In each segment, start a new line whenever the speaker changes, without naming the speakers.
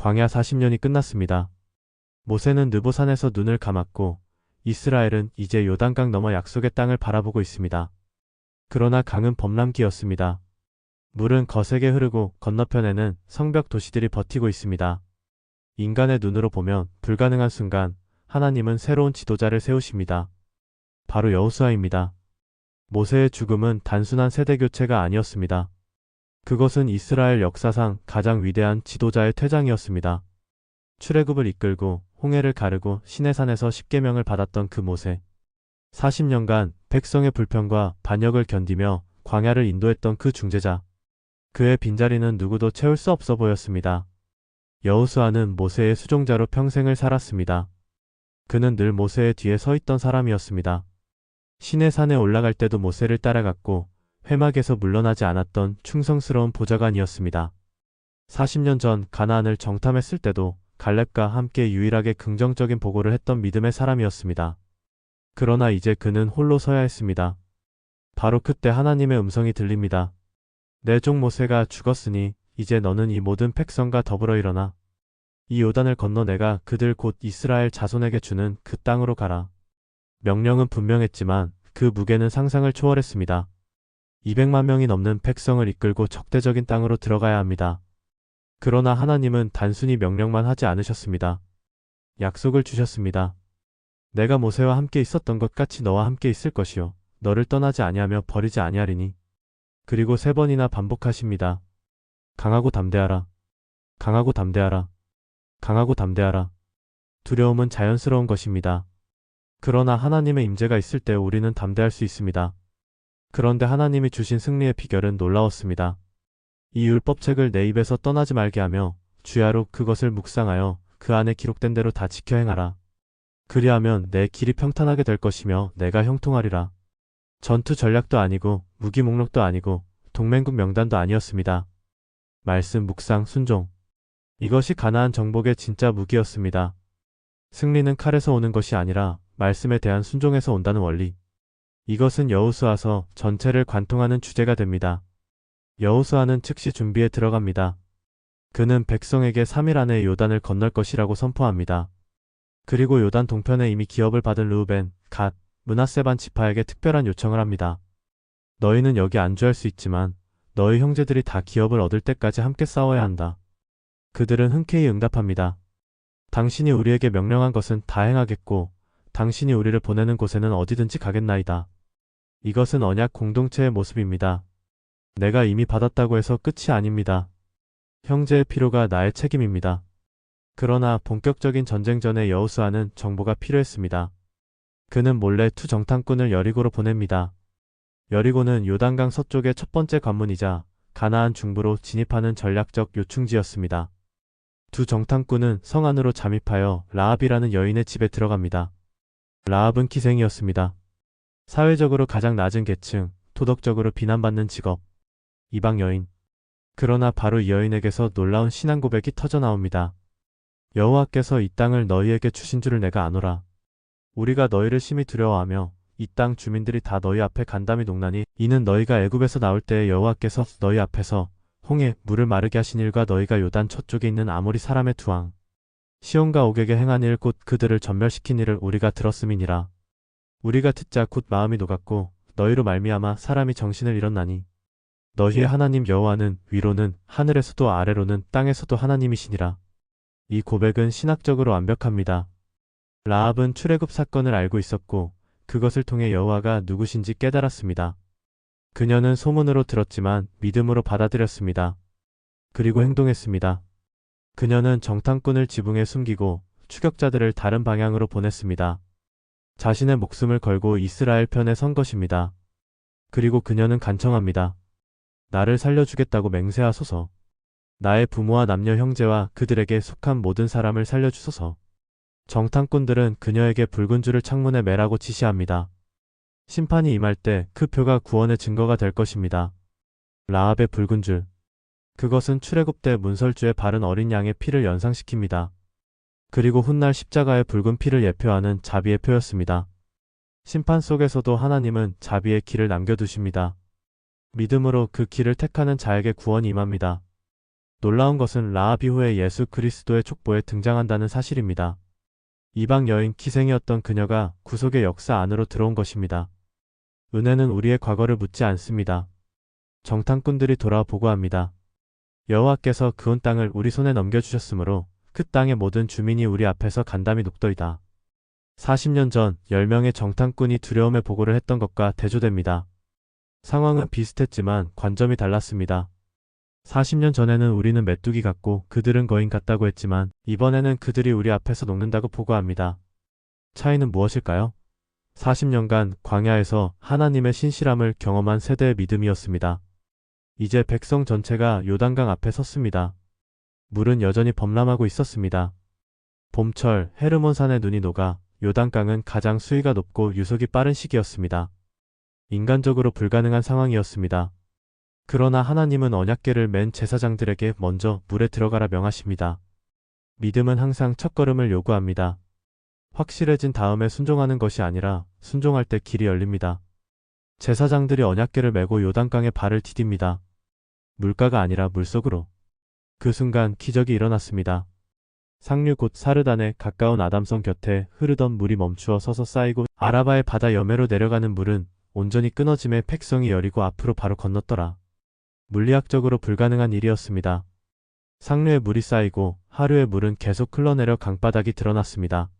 광야 40년이 끝났습니다. 모세는 느보산에서 눈을 감았고 이스라엘은 이제 요단강 너머 약속의 땅을 바라보고 있습니다. 그러나 강은 범람기였습니다. 물은 거세게 흐르고 건너편에는 성벽 도시들이 버티고 있습니다. 인간의 눈으로 보면 불가능한 순간 하나님은 새로운 지도자를 세우십니다. 바로 여호수아입니다. 모세의 죽음은 단순한 세대 교체가 아니었습니다. 그것은 이스라엘 역사상 가장 위대한 지도자의 퇴장이었습니다. 출애굽을 이끌고 홍해를 가르고 시내산에서 십계명을 받았던 그 모세. 40년간 백성의 불평과 반역을 견디며 광야를 인도했던 그 중재자. 그의 빈자리는 누구도 채울 수 없어 보였습니다. 여호수아는 모세의 수종자로 평생을 살았습니다. 그는 늘 모세의 뒤에 서 있던 사람이었습니다. 시내산에 올라갈 때도 모세를 따라갔고 회막에서 물러나지 않았던 충성스러운 보좌관이었습니다. 40년 전 가나안을 정탐했을 때도 갈렙과 함께 유일하게 긍정적인 보고를 했던 믿음의 사람이었습니다. 그러나 이제 그는 홀로 서야 했습니다. 바로 그때 하나님의 음성이 들립니다. 내 종 모세가 죽었으니 이제 너는 이 모든 백성과 더불어 일어나 이 요단을 건너 내가 그들 곧 이스라엘 자손에게 주는 그 땅으로 가라. 명령은 분명했지만 그 무게는 상상을 초월했습니다. 200만 명이 넘는 백성을 이끌고 적대적인 땅으로 들어가야 합니다. 그러나 하나님은 단순히 명령만 하지 않으셨습니다. 약속을 주셨습니다. 내가 모세와 함께 있었던 것 같이 너와 함께 있을 것이요 너를 떠나지 아니하며 버리지 아니하리니. 그리고 3번이나 반복하십니다. 강하고 담대하라. 강하고 담대하라. 강하고 담대하라. 두려움은 자연스러운 것입니다. 그러나 하나님의 임재가 있을 때 우리는 담대할 수 있습니다. 그런데 하나님이 주신 승리의 비결은 놀라웠습니다. 이 율법책을 내 입에서 떠나지 말게 하며 주야로 그것을 묵상하여 그 안에 기록된 대로 다 지켜 행하라. 그리하면 내 길이 평탄하게 될 것이며 내가 형통하리라. 전투 전략도 아니고 무기 목록도 아니고 동맹국 명단도 아니었습니다. 말씀 묵상 순종. 이것이 가나안 정복의 진짜 무기였습니다. 승리는 칼에서 오는 것이 아니라 말씀에 대한 순종에서 온다는 원리. 이것은 여호수아서 전체를 관통하는 주제가 됩니다. 여호수아는 즉시 준비에 들어갑니다. 그는 백성에게 3일 안에 요단을 건널 것이라고 선포합니다. 그리고 요단 동편에 이미 기업을 받은 르우벤, 갓, 므낫세 반 지파에게 특별한 요청을 합니다. 너희는 여기 안주할 수 있지만 너희 형제들이 다 기업을 얻을 때까지 함께 싸워야 한다. 그들은 흔쾌히 응답합니다. 당신이 우리에게 명령한 것은 다 행하겠고 당신이 우리를 보내는 곳에는 어디든지 가겠나이다. 이것은 언약 공동체의 모습입니다. 내가 이미 받았다고 해서 끝이 아닙니다. 형제의 필요가 나의 책임입니다. 그러나 본격적인 전쟁 전에 여호수아는 정보가 필요했습니다. 그는 몰래 투 정탐꾼을 여리고로 보냅니다. 여리고는 요단강 서쪽의 첫 번째 관문이자 가나안 중부로 진입하는 전략적 요충지였습니다. 두 정탐꾼은 성 안으로 잠입하여 라합이라는 여인의 집에 들어갑니다. 라합은 기생이었습니다. 사회적으로 가장 낮은 계층, 도덕적으로 비난받는 직업, 이방 여인. 그러나 바로 이 여인에게서 놀라운 신앙 고백이 터져나옵니다. 여호와께서 이 땅을 너희에게 주신 줄을 내가 아노라. 우리가 너희를 심히 두려워하며 이 땅 주민들이 다 너희 앞에 간담이 농나니 이는 너희가 애굽에서 나올 때에 여호와께서 너희 앞에서 홍해 물을 마르게 하신 일과 너희가 요단 저쪽에 있는 아모리 사람의 두 왕 시온과 옥에게 행한 일 곧 그들을 전멸시킨 일을 우리가 들었음이니라. 우리가 듣자 곧 마음이 녹았고 너희로 말미암아 사람이 정신을 잃었나니 너희의 하나님 여호와는 위로는 하늘에서도 아래로는 땅에서도 하나님이시니라. 이 고백은 신학적으로 완벽합니다. 라합은 출애굽 사건을 알고 있었고 그것을 통해 여호와가 누구신지 깨달았습니다. 그녀는 소문으로 들었지만 믿음으로 받아들였습니다. 그리고 행동했습니다. 그녀는 정탐꾼을 지붕에 숨기고 추격자들을 다른 방향으로 보냈습니다. 자신의 목숨을 걸고 이스라엘 편에 선 것입니다. 그리고 그녀는 간청합니다. 나를 살려주겠다고 맹세하소서. 나의 부모와 남녀 형제와 그들에게 속한 모든 사람을 살려주소서. 정탐꾼들은 그녀에게 붉은 줄을 창문에 매라고 지시합니다. 심판이 임할 때 그 표가 구원의 증거가 될 것입니다. 라합의 붉은 줄. 그것은 출애굽 때 문설주에 바른 어린 양의 피를 연상시킵니다. 그리고 훗날 십자가의 붉은 피를 예표하는 자비의 표였습니다. 심판 속에서도 하나님은 자비의 길을 남겨두십니다. 믿음으로 그 길을 택하는 자에게 구원이 임합니다. 놀라운 것은 라합 이후에 예수 그리스도의 족보에 등장한다는 사실입니다. 이방 여인 기생이었던 그녀가 구속의 역사 안으로 들어온 것입니다. 은혜는 우리의 과거를 묻지 않습니다. 정탐꾼들이 돌아와 보고합니다. 여호와께서 그온 땅을 우리 손에 넘겨주셨으므로 그 땅의 모든 주민이 우리 앞에서 간담이 녹더이다. 40년 전 10명의 정탐꾼이 두려움의 보고를 했던 것과 대조됩니다. 상황은 비슷했지만 관점이 달랐습니다. 40년 전에는 우리는 메뚜기 같고 그들은 거인 같다고 했지만 이번에는 그들이 우리 앞에서 녹는다고 보고합니다. 차이는 무엇일까요? 40년간 광야에서 하나님의 신실함을 경험한 세대의 믿음이었습니다. 이제 백성 전체가 요단강 앞에 섰습니다. 물은 여전히 범람하고 있었습니다. 봄철 헤르몬산의 눈이 녹아 요단강은 가장 수위가 높고 유속이 빠른 시기였습니다. 인간적으로 불가능한 상황이었습니다. 그러나 하나님은 언약궤를 맨 제사장들에게 먼저 물에 들어가라 명하십니다. 믿음은 항상 첫걸음을 요구합니다. 확실해진 다음에 순종하는 것이 아니라 순종할 때 길이 열립니다. 제사장들이 언약궤를 메고 요단강에 발을 디딥니다. 물가가 아니라 물속으로. 그 순간 기적이 일어났습니다. 상류 곧 사르단에 가까운 아담성 곁에 흐르던 물이 멈추어 서서 쌓이고 아라바의 바다 여매로 내려가는 물은 온전히 끊어짐에 백성이 여리고 앞으로 바로 건넜더라. 물리학적으로 불가능한 일이었습니다. 상류에 물이 쌓이고 하류의 물은 계속 흘러내려 강바닥이 드러났습니다.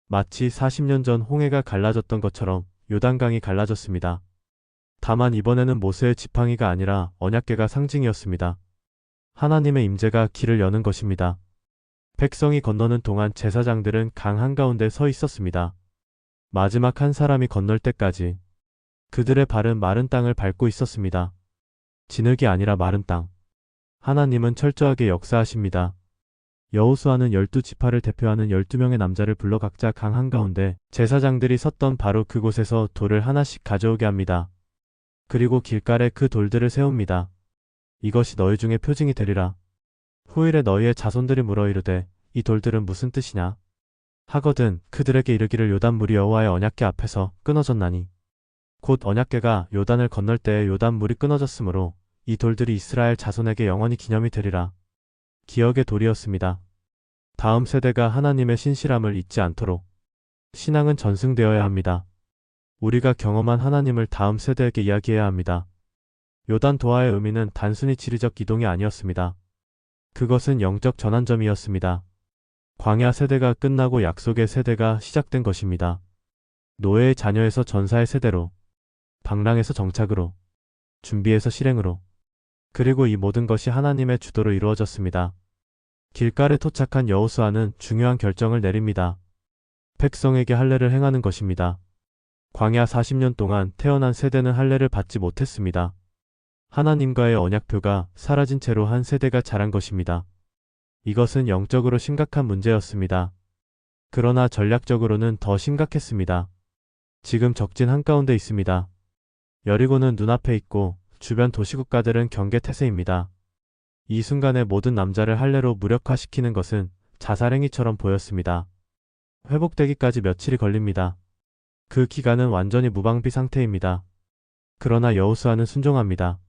마치 40년 전 홍해가 갈라졌던 것처럼 요단강이 갈라졌습니다. 다만 이번에는 모세의 지팡이가 아니라 언약궤가 상징이었습니다. 하나님의 임재가 길을 여는 것입니다. 백성이 건너는 동안 제사장들은 강 한가운데 서 있었습니다. 마지막 한 사람이 건널 때까지 그들의 발은 마른 땅을 밟고 있었습니다. 진흙이 아니라 마른 땅. 하나님은 철저하게 역사하십니다. 여호수아는 12지파를 대표하는 12명의 남자를 불러 각자 강 한가운데 제사장들이 섰던 바로 그곳에서 돌을 하나씩 가져오게 합니다. 그리고 길가에 그 돌들을 세웁니다. 이것이 너희 중에 표징이 되리라. 후일에 너희의 자손들이 물어 이르되 이 돌들은 무슨 뜻이냐? 하거든 그들에게 이르기를 요단물이 여호와의 언약궤 앞에서 끊어졌나니. 곧 언약궤가 요단을 건널 때에 요단물이 끊어졌으므로 이 돌들이 이스라엘 자손에게 영원히 기념이 되리라. 기억의 돌이었습니다. 다음 세대가 하나님의 신실함을 잊지 않도록. 신앙은 전승되어야 합니다. 우리가 경험한 하나님을 다음 세대에게 이야기해야 합니다. 요단 도하의 의미는 단순히 지리적 이동이 아니었습니다. 그것은 영적 전환점이었습니다. 광야 세대가 끝나고 약속의 세대가 시작된 것입니다. 노예의 자녀에서 전사의 세대로, 방랑에서 정착으로, 준비에서 실행으로. 그리고 이 모든 것이 하나님의 주도로 이루어졌습니다. 길가에 도착한 여호수아는 중요한 결정을 내립니다. 백성에게 할례를 행하는 것입니다. 광야 40년 동안 태어난 세대는 할례를 받지 못했습니다. 하나님과의 언약표가 사라진 채로 한 세대가 자란 것입니다. 이것은 영적으로 심각한 문제였습니다. 그러나 전략적으로는 더 심각했습니다. 지금 적진 한가운데 있습니다. 여리고는 눈앞에 있고 주변 도시국가들은 경계 태세입니다. 이 순간에 모든 남자를 할례로 무력화시키는 것은 자살행위처럼 보였습니다. 회복되기까지 며칠이 걸립니다. 그 기간은 완전히 무방비 상태입니다. 그러나 여호수아는 순종합니다.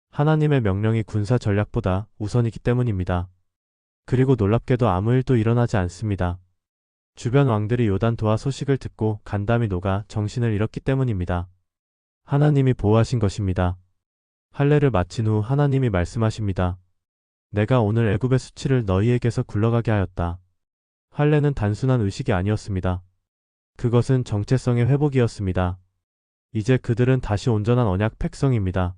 하나님의 명령이 군사 전략보다 우선이기 때문입니다. 그리고 놀랍게도 아무 일도 일어나지 않습니다. 주변 왕들이 요단 도하 소식을 듣고 간담이 녹아 정신을 잃었기 때문입니다. 하나님이 보호하신 것입니다. 할례를 마친 후 하나님이 말씀하십니다. 내가 오늘 애굽의 수치를 너희에게서 굴러가게 하였다. 할례는 단순한 의식이 아니었습니다. 그것은 정체성의 회복이었습니다. 이제 그들은 다시 온전한 언약 백성입니다.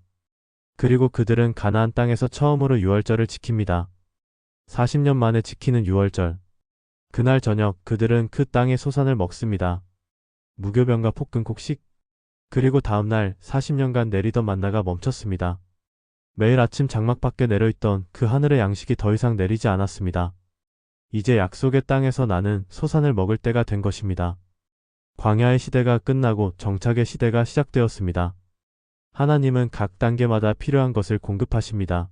그리고 그들은 가나안 땅에서 처음으로 유월절을 지킵니다. 40년 만에 지키는 유월절. 그날 저녁 그들은 그 땅의 소산을 먹습니다. 무교병과 폭근곡식. 그리고 다음날 40년간 내리던 만나가 멈췄습니다. 매일 아침 장막 밖에 내려있던 그 하늘의 양식이 더 이상 내리지 않았습니다. 이제 약속의 땅에서 나는 소산을 먹을 때가 된 것입니다. 광야의 시대가 끝나고 정착의 시대가 시작되었습니다. 하나님은 각 단계마다 필요한 것을 공급하십니다.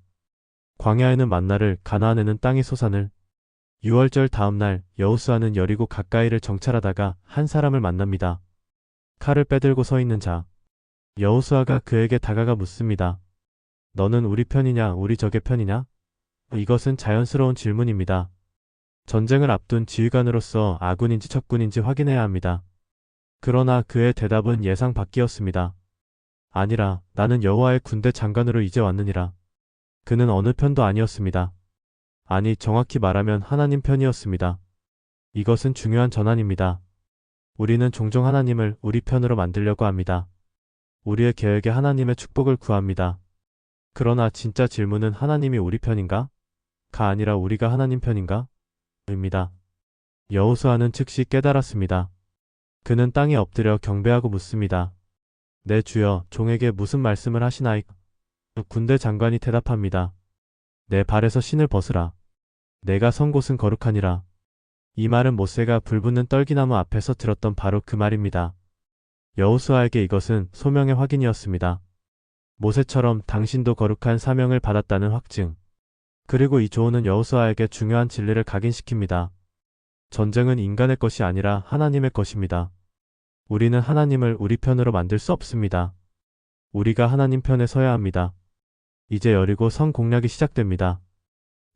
광야에는 만나를, 가나안에는 땅의 소산을. 유월절 다음날 여호수아는 여리고 가까이를 정찰하다가 한 사람을 만납니다. 칼을 빼들고 서 있는 자. 여호수아가 그에게 다가가 묻습니다. 너는 우리 편이냐 우리 적의 편이냐? 이것은 자연스러운 질문입니다. 전쟁을 앞둔 지휘관으로서 아군인지 적군인지 확인해야 합니다. 그러나 그의 대답은 예상 밖이었습니다. 아니라 나는 여호와의 군대 장관으로 이제 왔느니라. 그는 어느 편도 아니었습니다. 아니, 정확히 말하면 하나님 편이었습니다. 이것은 중요한 전환입니다. 우리는 종종 하나님을 우리 편으로 만들려고 합니다. 우리의 계획에 하나님의 축복을 구합니다. 그러나 진짜 질문은 하나님이 우리 편인가? 가 아니라 우리가 하나님 편인가? 입니다. 여호수아는 즉시 깨달았습니다. 그는 땅에 엎드려 경배하고 묻습니다. 내 주여, 종에게 무슨 말씀을 하시나이까? 군대 장관이 대답합니다. 내 발에서 신을 벗으라. 내가 선 곳은 거룩하니라. 이 말은 모세가 불붙는 떨기나무 앞에서 들었던 바로 그 말입니다. 여호수아에게 이것은 소명의 확인이었습니다. 모세처럼 당신도 거룩한 사명을 받았다는 확증. 그리고 이 조언은 여호수아에게 중요한 진리를 각인시킵니다. 전쟁은 인간의 것이 아니라 하나님의 것입니다. 우리는 하나님을 우리 편으로 만들 수 없습니다. 우리가 하나님 편에 서야 합니다. 이제 여리고 성 공략이 시작됩니다.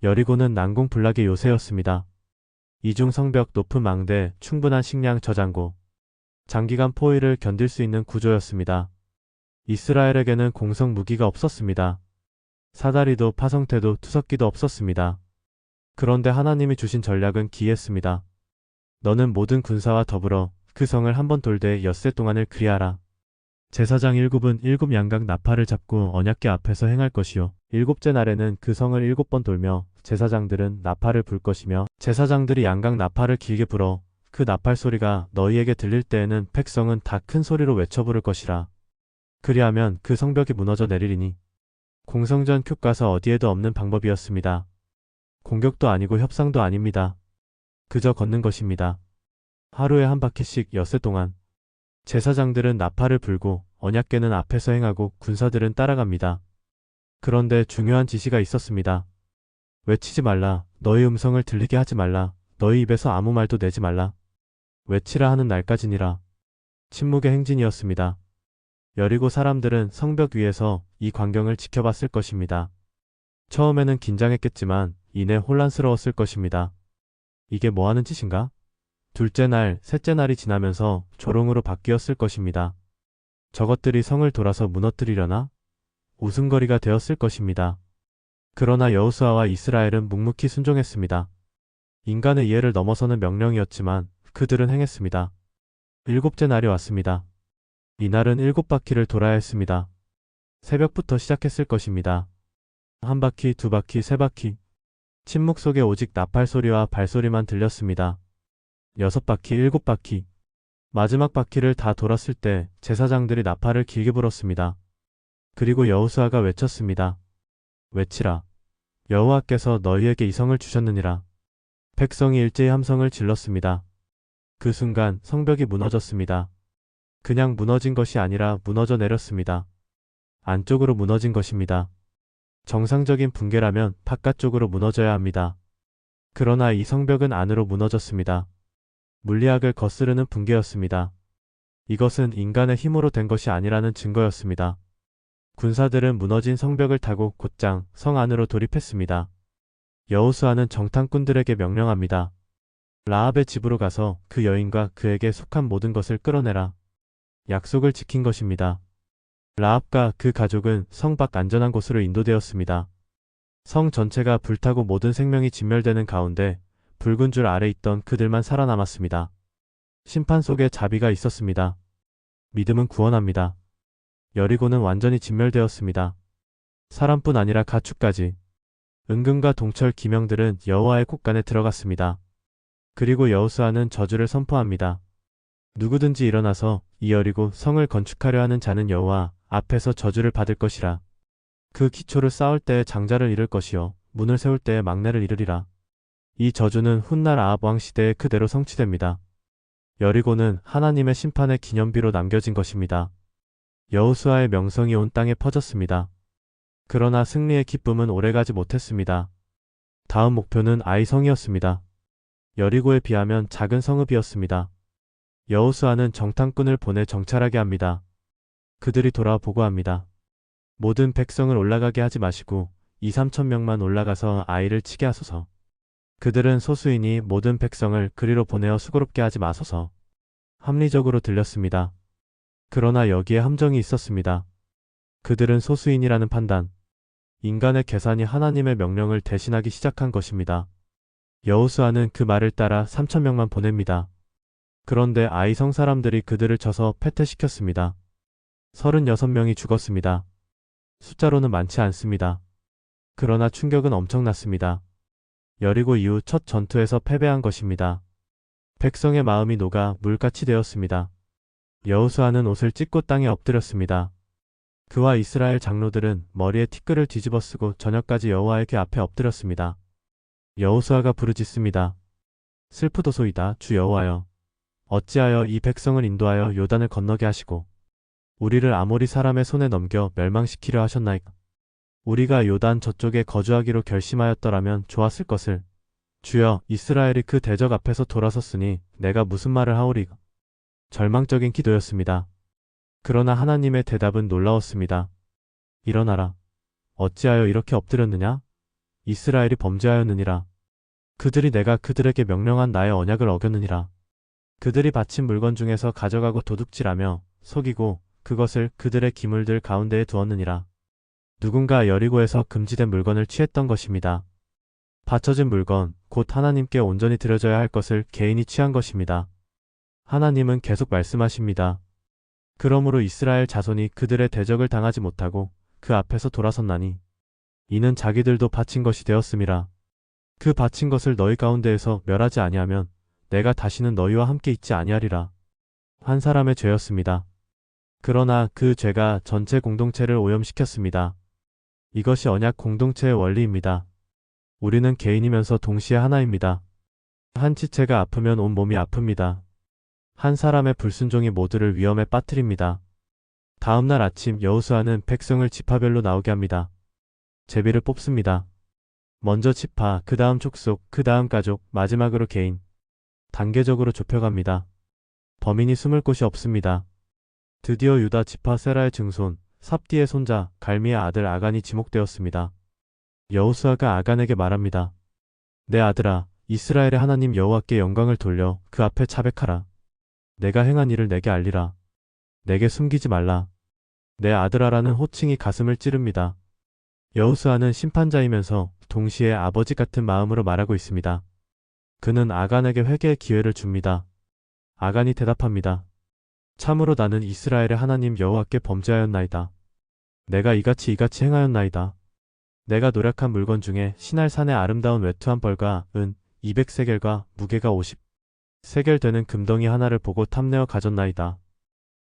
여리고는 난공불락의 요새였습니다. 이중 성벽, 높은 망대, 충분한 식량 저장고, 장기간 포위를 견딜 수 있는 구조였습니다. 이스라엘에게는 공성 무기가 없었습니다. 사다리도 파성태도 투석기도 없었습니다. 그런데 하나님이 주신 전략은 기이했습니다. 너는 모든 군사와 더불어 그 성을 한번 돌되 엿새 동안을 그리하라. 제사장 7은 7양각 나팔을 잡고 언약궤 앞에서 행할 것이요. 7째 날에는 그 성을 7번 돌며 제사장들은 나팔을 불 것이며 제사장들이 양각 나팔을 길게 불어 그 나팔 소리가 너희에게 들릴 때에는 백성은 다 큰 소리로 외쳐 부를 것이라. 그리하면 그 성벽이 무너져 내리리니. 공성전 교과서 어디에도 없는 방법이었습니다. 공격도 아니고 협상도 아닙니다. 그저 걷는 것입니다. 하루에 한 바퀴씩 엿새 동안. 제사장들은 나팔을 불고 언약궤는 앞에서 행하고 군사들은 따라갑니다. 그런데 중요한 지시가 있었습니다. 외치지 말라. 너희 음성을 들리게 하지 말라. 너희 입에서 아무 말도 내지 말라. 외치라 하는 날까지니라. 침묵의 행진이었습니다. 여리고 사람들은 성벽 위에서 이 광경을 지켜봤을 것입니다. 처음에는 긴장했겠지만 이내 혼란스러웠을 것입니다. 이게 뭐하는 짓인가? 둘째 날, 셋째 날이 지나면서 조롱으로 바뀌었을 것입니다. 저것들이 성을 돌아서 무너뜨리려나? 웃음거리가 되었을 것입니다. 그러나 여호수아와 이스라엘은 묵묵히 순종했습니다. 인간의 이해를 넘어서는 명령이었지만 그들은 행했습니다. 7째 날이 왔습니다. 이날은 7바퀴를 돌아야 했습니다. 새벽부터 시작했을 것입니다. 한 바퀴, 두 바퀴, 세 바퀴. 침묵 속에 오직 나팔 소리와 발소리만 들렸습니다. 6바퀴, 7바퀴. 마지막 바퀴를 다 돌았을 때 제사장들이 나팔을 길게 불었습니다. 그리고 여호수아가 외쳤습니다. 외치라. 여호와께서 너희에게 이 성을 주셨느니라. 백성이 일제히 함성을 질렀습니다. 그 순간 성벽이 무너졌습니다. 그냥 무너진 것이 아니라 무너져 내렸습니다. 안쪽으로 무너진 것입니다. 정상적인 붕괴라면 바깥쪽으로 무너져야 합니다. 그러나 이 성벽은 안으로 무너졌습니다. 물리학을 거스르는 붕괴였습니다. 이것은 인간의 힘으로 된 것이 아니라는 증거였습니다. 군사들은 무너진 성벽을 타고 곧장 성 안으로 돌입했습니다. 여호수아는 정탐꾼들에게 명령합니다. 라합의 집으로 가서 그 여인과 그에게 속한 모든 것을 끌어내라. 약속을 지킨 것입니다. 라합과 그 가족은 성 밖 안전한 곳으로 인도되었습니다. 성 전체가 불타고 모든 생명이 진멸되는 가운데 붉은 줄 아래 있던 그들만 살아남았습니다. 심판 속에 자비가 있었습니다. 믿음은 구원합니다. 여리고는 완전히 진멸되었습니다. 사람뿐 아니라 가축까지. 은금과 동철 기명들은 여호와의 곳간에 들어갔습니다. 그리고 여호수아는 저주를 선포합니다. 누구든지 일어나서 이 여리고 성을 건축하려 하는 자는 여호와 앞에서 저주를 받을 것이라. 그 기초를 쌓을 때에 장자를 잃을 것이요 문을 세울 때에 막내를 잃으리라. 이 저주는 훗날 아합 왕 시대에 그대로 성취됩니다. 여리고는 하나님의 심판의 기념비로 남겨진 것입니다. 여호수아의 명성이 온 땅에 퍼졌습니다. 그러나 승리의 기쁨은 오래가지 못했습니다. 다음 목표는 아이성이었습니다. 여리고에 비하면 작은 성읍이었습니다. 여호수아는 정탐꾼을 보내 정찰하게 합니다. 그들이 돌아와 보고합니다. 모든 백성을 올라가게 하지 마시고 2, 3천 명만 올라가서 아이를 치게 하소서. 그들은 소수이니 모든 백성을 그리로 보내어 수고롭게 하지 마소서. 합리적으로 들렸습니다. 그러나 여기에 함정이 있었습니다. 그들은 소수인이라는 판단, 인간의 계산이 하나님의 명령을 대신하기 시작한 것입니다. 여호수아는 그 말을 따라 3천 명만 보냅니다. 그런데 아이성 사람들이 그들을 쳐서 패퇴시켰습니다. 36명이 죽었습니다. 숫자로는 많지 않습니다. 그러나 충격은 엄청났습니다. 여리고 이후 첫 전투에서 패배한 것입니다. 백성의 마음이 녹아 물같이 되었습니다. 여호수아는 옷을 찢고 땅에 엎드렸습니다. 그와 이스라엘 장로들은 머리에 티끌을 뒤집어 쓰고 저녁까지 여호와의 궤 앞에 엎드렸습니다. 여호수아가 부르짖습니다. 슬프도소이다 주 여호와여. 어찌하여 이 백성을 인도하여 요단을 건너게 하시고 우리를 아모리 사람의 손에 넘겨 멸망시키려 하셨나이까. 우리가 요단 저쪽에 거주하기로 결심하였더라면 좋았을 것을. 주여, 이스라엘이 그 대적 앞에서 돌아섰으니 내가 무슨 말을 하오리까. 절망적인 기도였습니다. 그러나 하나님의 대답은 놀라웠습니다. 일어나라. 어찌하여 이렇게 엎드렸느냐? 이스라엘이 범죄하였느니라. 그들이 내가 그들에게 명령한 나의 언약을 어겼느니라. 그들이 바친 물건 중에서 가져가고 도둑질하며 속이고 그것을 그들의 기물들 가운데에 두었느니라. 누군가 여리고에서 금지된 물건을 취했던 것입니다. 바쳐진 물건, 곧 하나님께 온전히 드려져야 할 것을 개인이 취한 것입니다. 하나님은 계속 말씀하십니다. 그러므로 이스라엘 자손이 그들의 대적을 당하지 못하고 그 앞에서 돌아섰나니 이는 자기들도 바친 것이 되었음이라. 그 바친 것을 너희 가운데에서 멸하지 아니하면 내가 다시는 너희와 함께 있지 아니하리라. 한 사람의 죄였습니다. 그러나 그 죄가 전체 공동체를 오염시켰습니다. 이것이 언약 공동체의 원리입니다. 우리는 개인이면서 동시에 하나입니다. 한 지체가 아프면 온 몸이 아픕니다. 한 사람의 불순종이 모두를 위험에 빠뜨립니다. 다음날 아침 여호수아는 백성을 지파별로 나오게 합니다. 제비를 뽑습니다. 먼저 지파, 그 다음 족속, 그 다음 가족, 마지막으로 개인. 단계적으로 좁혀갑니다. 범인이 숨을 곳이 없습니다. 드디어 유다 지파 세라의 증손, 삽디의 손자, 갈미의 아들 아간이 지목되었습니다. 여호수아가 아간에게 말합니다. 내 아들아, 이스라엘의 하나님 여호와께 영광을 돌려 그 앞에 자백하라. 내가 행한 일을 내게 알리라. 내게 숨기지 말라. 내 아들아라는 호칭이 가슴을 찌릅니다. 여호수아는 심판자이면서 동시에 아버지 같은 마음으로 말하고 있습니다. 그는 아간에게 회개의 기회를 줍니다. 아간이 대답합니다. 참으로 나는 이스라엘의 하나님 여호와께 범죄하였나이다. 내가 이같이 행하였나이다. 내가 노력한 물건 중에 시날 산의 아름다운 외투한 벌과 은 200세겔과 무게가 50세겔 되는 금덩이 하나를 보고 탐내어 가졌나이다.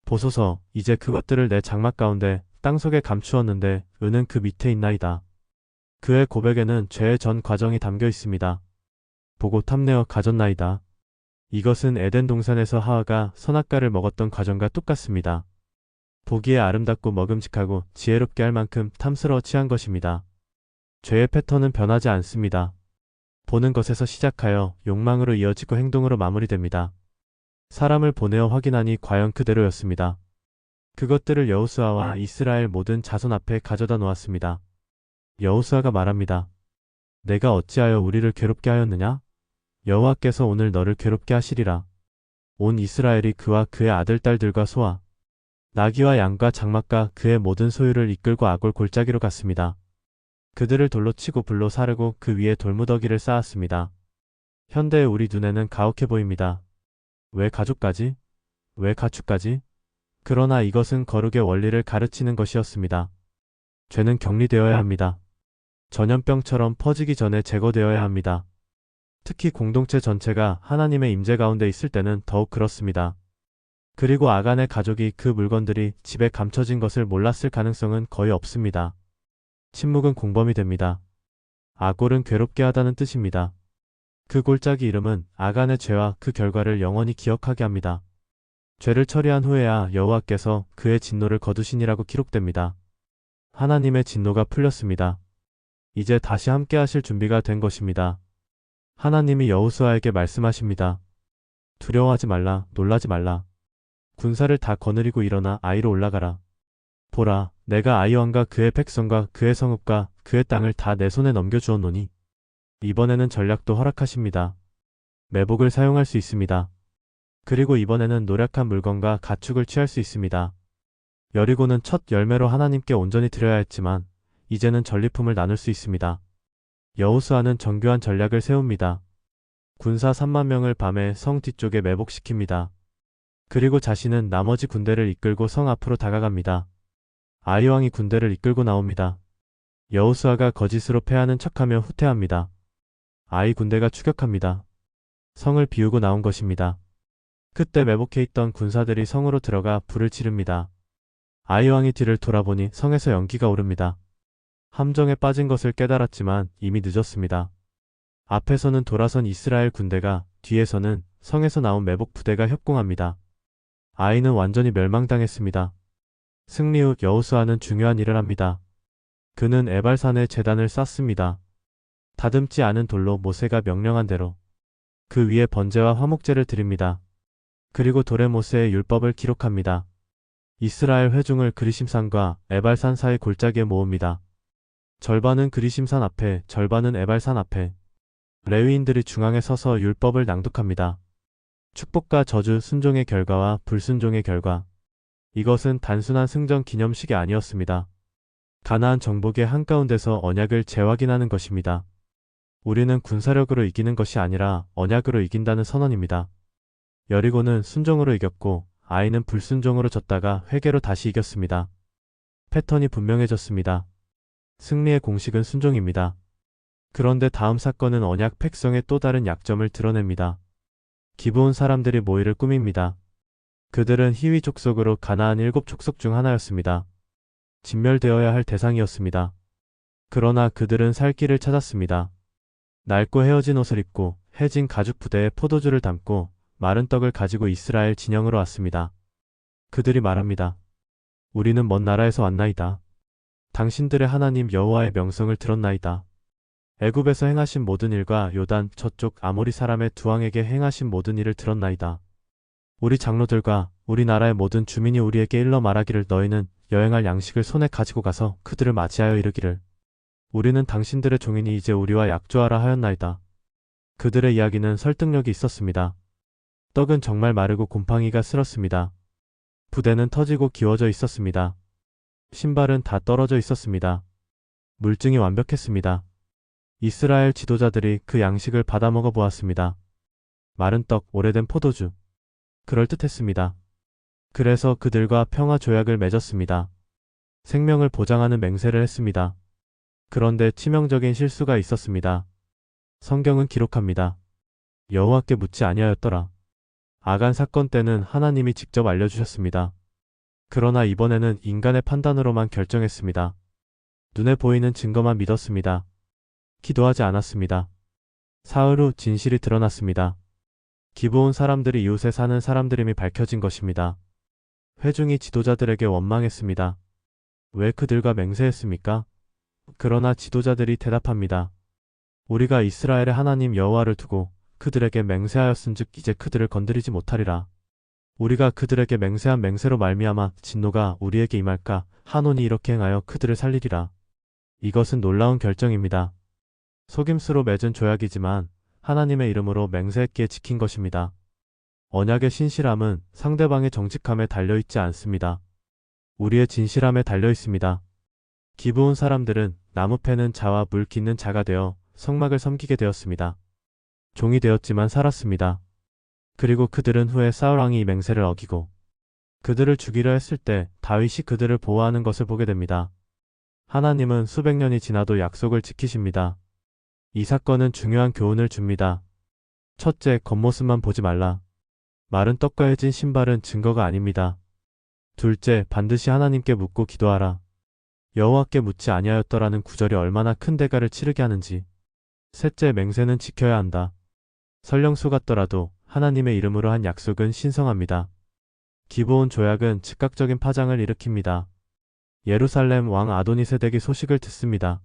보소서, 이제 그것들을 내 장막 가운데 땅속에 감추었는데 은은 그 밑에 있나이다. 그의 고백에는 죄의 전 과정이 담겨 있습니다. 보고 탐내어 가졌나이다. 이것은 에덴 동산에서 하와가 선악과를 먹었던 과정과 똑같습니다. 보기에 아름답고 먹음직하고 지혜롭게 할 만큼 탐스러워 취한 것입니다. 죄의 패턴은 변하지 않습니다. 보는 것에서 시작하여 욕망으로 이어지고 행동으로 마무리됩니다. 사람을 보내어 확인하니 과연 그대로였습니다. 그것들을 여호수아와 이스라엘 모든 자손 앞에 가져다 놓았습니다. 여호수아가 말합니다. 내가 어찌하여 우리를 괴롭게 하였느냐? 여호와께서 오늘 너를 괴롭게 하시리라. 온 이스라엘이 그와 그의 아들 딸들과 소와 나귀와 양과 장막과 그의 모든 소유를 이끌고 아골 골짜기로 갔습니다. 그들을 돌로 치고 불로 사르고 그 위에 돌무더기를 쌓았습니다. 현대의 우리 눈에는 가혹해 보입니다. 왜 가족까지? 왜 가축까지? 그러나 이것은 거룩의 원리를 가르치는 것이었습니다. 죄는 격리되어야 합니다. 전염병처럼 퍼지기 전에 제거되어야 합니다. 특히 공동체 전체가 하나님의 임재 가운데 있을 때는 더욱 그렇습니다. 그리고 아간의 가족이 그 물건들이 집에 감춰진 것을 몰랐을 가능성은 거의 없습니다. 침묵은 공범이 됩니다. 아골은 괴롭게 하다는 뜻입니다. 그 골짜기 이름은 아간의 죄와 그 결과를 영원히 기억하게 합니다. 죄를 처리한 후에야 여호와께서 그의 진노를 거두시니라고 기록됩니다. 하나님의 진노가 풀렸습니다. 이제 다시 함께 하실 준비가 된 것입니다. 하나님이 여호수아에게 말씀하십니다. 두려워하지 말라, 놀라지 말라. 군사를 다 거느리고 일어나 아이로 올라가라. 보라, 내가 아이 왕과 그의 백성과 그의 성읍과 그의 땅을 다 내 손에 넘겨주었노니 이번에는 전략도 허락하십니다. 매복을 사용할 수 있습니다. 그리고 이번에는 노력한 물건과 가축을 취할 수 있습니다. 여리고는 첫 열매로 하나님께 온전히 드려야 했지만 이제는 전리품을 나눌 수 있습니다. 여호수아는 정교한 전략을 세웁니다. 군사 3만 명을 밤에 성 뒤쪽에 매복시킵니다. 그리고 자신은 나머지 군대를 이끌고 성 앞으로 다가갑니다. 아이 왕이 군대를 이끌고 나옵니다. 여호수아가 거짓으로 패하는 척하며 후퇴합니다. 아이 군대가 추격합니다. 성을 비우고 나온 것입니다. 그때 매복해 있던 군사들이 성으로 들어가 불을 지릅니다. 아이 왕이 뒤를 돌아보니 성에서 연기가 오릅니다. 함정에 빠진 것을 깨달았지만 이미 늦었습니다. 앞에서는 돌아선 이스라엘 군대가, 뒤에서는 성에서 나온 매복 부대가 협공합니다. 아이는 완전히 멸망당했습니다. 승리 후 여호수아는 중요한 일을 합니다. 그는 에발산에 제단을 쌓습니다. 다듬지 않은 돌로 모세가 명령한 대로 그 위에 번제와 화목제를 드립니다. 그리고 돌에 모세의 율법을 기록합니다. 이스라엘 회중을 그리심산과 에발산 사이 골짜기에 모읍니다. 절반은 그리심산 앞에, 절반은 에발산 앞에. 레위인들이 중앙에 서서 율법을 낭독합니다. 축복과 저주, 순종의 결과와 불순종의 결과. 이것은 단순한 승전 기념식이 아니었습니다. 가나안 정복의 한가운데서 언약을 재확인하는 것입니다. 우리는 군사력으로 이기는 것이 아니라 언약으로 이긴다는 선언입니다. 여리고는 순종으로 이겼고 아이는 불순종으로 졌다가 회개로 다시 이겼습니다. 패턴이 분명해졌습니다. 승리의 공식은 순종입니다. 그런데 다음 사건은 언약 백성의 또 다른 약점을 드러냅니다. 기브온 사람들이 모이를 꾸밉니다. 그들은 히위 족속으로 가나안 7족속 중 하나였습니다. 진멸되어야 할 대상이었습니다. 그러나 그들은 살 길을 찾았습니다. 낡고 헤어진 옷을 입고 해진 가죽 부대에 포도주를 담고 마른 떡을 가지고 이스라엘 진영으로 왔습니다. 그들이 말합니다. 우리는 먼 나라에서 왔나이다. 당신들의 하나님 여호와의 명성을 들었나이다. 애굽에서 행하신 모든 일과 요단 저쪽 아모리 사람의 두 왕에게 행하신 모든 일을 들었나이다. 우리 장로들과 우리 나라의 모든 주민이 우리에게 일러 말하기를 너희는 여행할 양식을 손에 가지고 가서 그들을 맞이하여 이르기를 우리는 당신들의 종이니 이제 우리와 약조하라 하였나이다. 그들의 이야기는 설득력이 있었습니다. 떡은 정말 마르고 곰팡이가 쓸었습니다. 부대는 터지고 기워져 있었습니다. 신발은 다 떨어져 있었습니다. 물증이 완벽했습니다. 이스라엘 지도자들이 그 양식을 받아 먹어 보았습니다. 마른 떡, 오래된 포도주. 그럴듯했습니다. 그래서 그들과 평화 조약을 맺었습니다. 생명을 보장하는 맹세를 했습니다. 그런데 치명적인 실수가 있었습니다. 성경은 기록합니다. 여호와께 묻지 아니하였더라. 아간 사건 때는 하나님이 직접 알려주셨습니다. 그러나 이번에는 인간의 판단으로만 결정했습니다. 눈에 보이는 증거만 믿었습니다. 기도하지 않았습니다. 사흘 후 진실이 드러났습니다. 기브온 사람들이 이웃에 사는 사람들임이 밝혀진 것입니다. 회중이 지도자들에게 원망했습니다. 왜 그들과 맹세했습니까? 그러나 지도자들이 대답합니다. 우리가 이스라엘의 하나님 여호와를 두고 그들에게 맹세하였은즉 이제 그들을 건드리지 못하리라. 우리가 그들에게 맹세한 맹세로 말미암아 진노가 우리에게 임할까 하노니 이렇게 행하여 그들을 살리리라. 이것은 놀라운 결정입니다. 속임수로 맺은 조약이지만 하나님의 이름으로 맹세했기에 지킨 것입니다. 언약의 신실함은 상대방의 정직함에 달려있지 않습니다. 우리의 진실함에 달려있습니다. 기브온 사람들은 나무 패는 자와 물 깃는 자가 되어 성막을 섬기게 되었습니다. 종이 되었지만 살았습니다. 그리고 그들은 후에 사울 왕이 이 맹세를 어기고 그들을 죽이려 했을 때 다윗이 그들을 보호하는 것을 보게 됩니다. 하나님은 수백 년이 지나도 약속을 지키십니다. 이 사건은 중요한 교훈을 줍니다. 첫째, 겉모습만 보지 말라. 마른 떡과 해진 신발은 증거가 아닙니다. 둘째, 반드시 하나님께 묻고 기도하라. 여호와께 묻지 아니하였더라는 구절이 얼마나 큰 대가를 치르게 하는지. 셋째, 맹세는 지켜야 한다. 설령 속았더라도 하나님의 이름으로 한 약속은 신성합니다. 기브온 조약은 즉각적인 파장을 일으킵니다. 예루살렘 왕 아도니세덱이 소식을 듣습니다.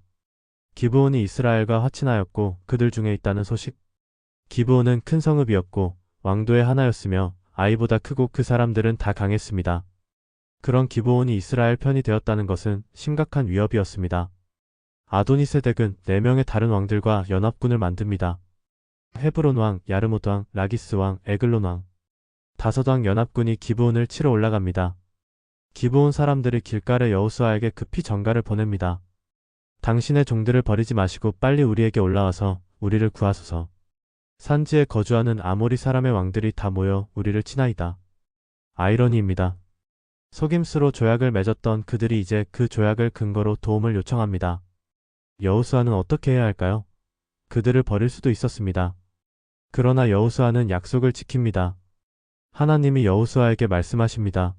기브온이 이스라엘과 화친하였고 그들 중에 있다는 소식. 기브온은 큰 성읍이었고 왕도의 하나였으며 아이보다 크고 그 사람들은 다 강했습니다. 그런 기브온이 이스라엘 편이 되었다는 것은 심각한 위협이었습니다. 아도니세덱은 4명의 다른 왕들과 연합군을 만듭니다. 헤브론 왕, 야르못 왕, 라기스 왕, 에글론 왕. 5왕 연합군이 기브온을 치러 올라갑니다. 기브온 사람들이 길갈에 여호수아에게 급히 전가를 보냅니다. 당신의 종들을 버리지 마시고 빨리 우리에게 올라와서 우리를 구하소서. 산지에 거주하는 아모리 사람의 왕들이 다 모여 우리를 치나이다. 아이러니입니다. 속임수로 조약을 맺었던 그들이 이제 그 조약을 근거로 도움을 요청합니다. 여호수아는 어떻게 해야 할까요? 그들을 버릴 수도 있었습니다. 그러나 여호수아는 약속을 지킵니다. 하나님이 여호수아에게 말씀하십니다.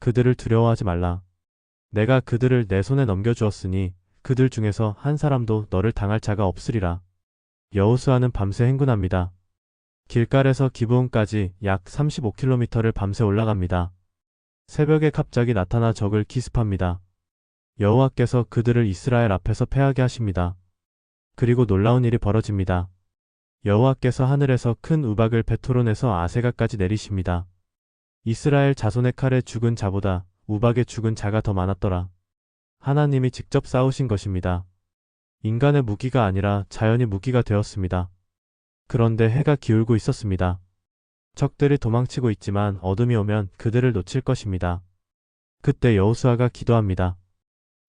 그들을 두려워하지 말라. 내가 그들을 내 손에 넘겨주었으니 그들 중에서 한 사람도 너를 당할 자가 없으리라. 여호수아는 밤새 행군합니다. 길갈에서 기브온까지 약 35km를 밤새 올라갑니다. 새벽에 갑자기 나타나 적을 기습합니다. 여호와께서 그들을 이스라엘 앞에서 패하게 하십니다. 그리고 놀라운 일이 벌어집니다. 여호와께서 하늘에서 큰 우박을 베토론에서 아세가까지 내리십니다. 이스라엘 자손의 칼에 죽은 자보다 우박에 죽은 자가 더 많았더라. 하나님이 직접 싸우신 것입니다. 인간의 무기가 아니라 자연이 무기가 되었습니다. 그런데 해가 기울고 있었습니다. 적들이 도망치고 있지만 어둠이 오면 그들을 놓칠 것입니다. 그때 여호수아가 기도합니다.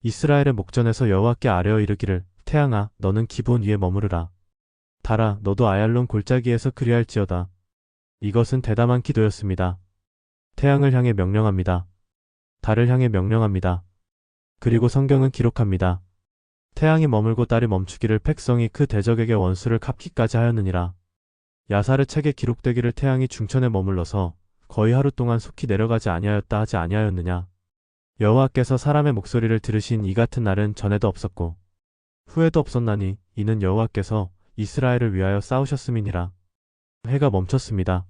이스라엘의 목전에서 여호와께 아뢰어 이르기를 태양아 너는 기브온 위에 머무르라. 달아 너도 아얄론 골짜기에서 그리할지어다. 이것은 대담한 기도였습니다. 태양을 향해 명령합니다. 달을 향해 명령합니다. 그리고 성경은 기록합니다. 태양이 머물고 달이 멈추기를 백성이 그 대적에게 원수를 갚기까지 하였느니라. 야사르 책에 기록되기를 태양이 중천에 머물러서 거의 하루 동안 속히 내려가지 아니하였다 하지 아니하였느냐. 여호와께서 사람의 목소리를 들으신 이 같은 날은 전에도 없었고 후에도 없었나니 이는 여호와께서 이스라엘을 위하여 싸우셨음이니라. 해가 멈췄습니다.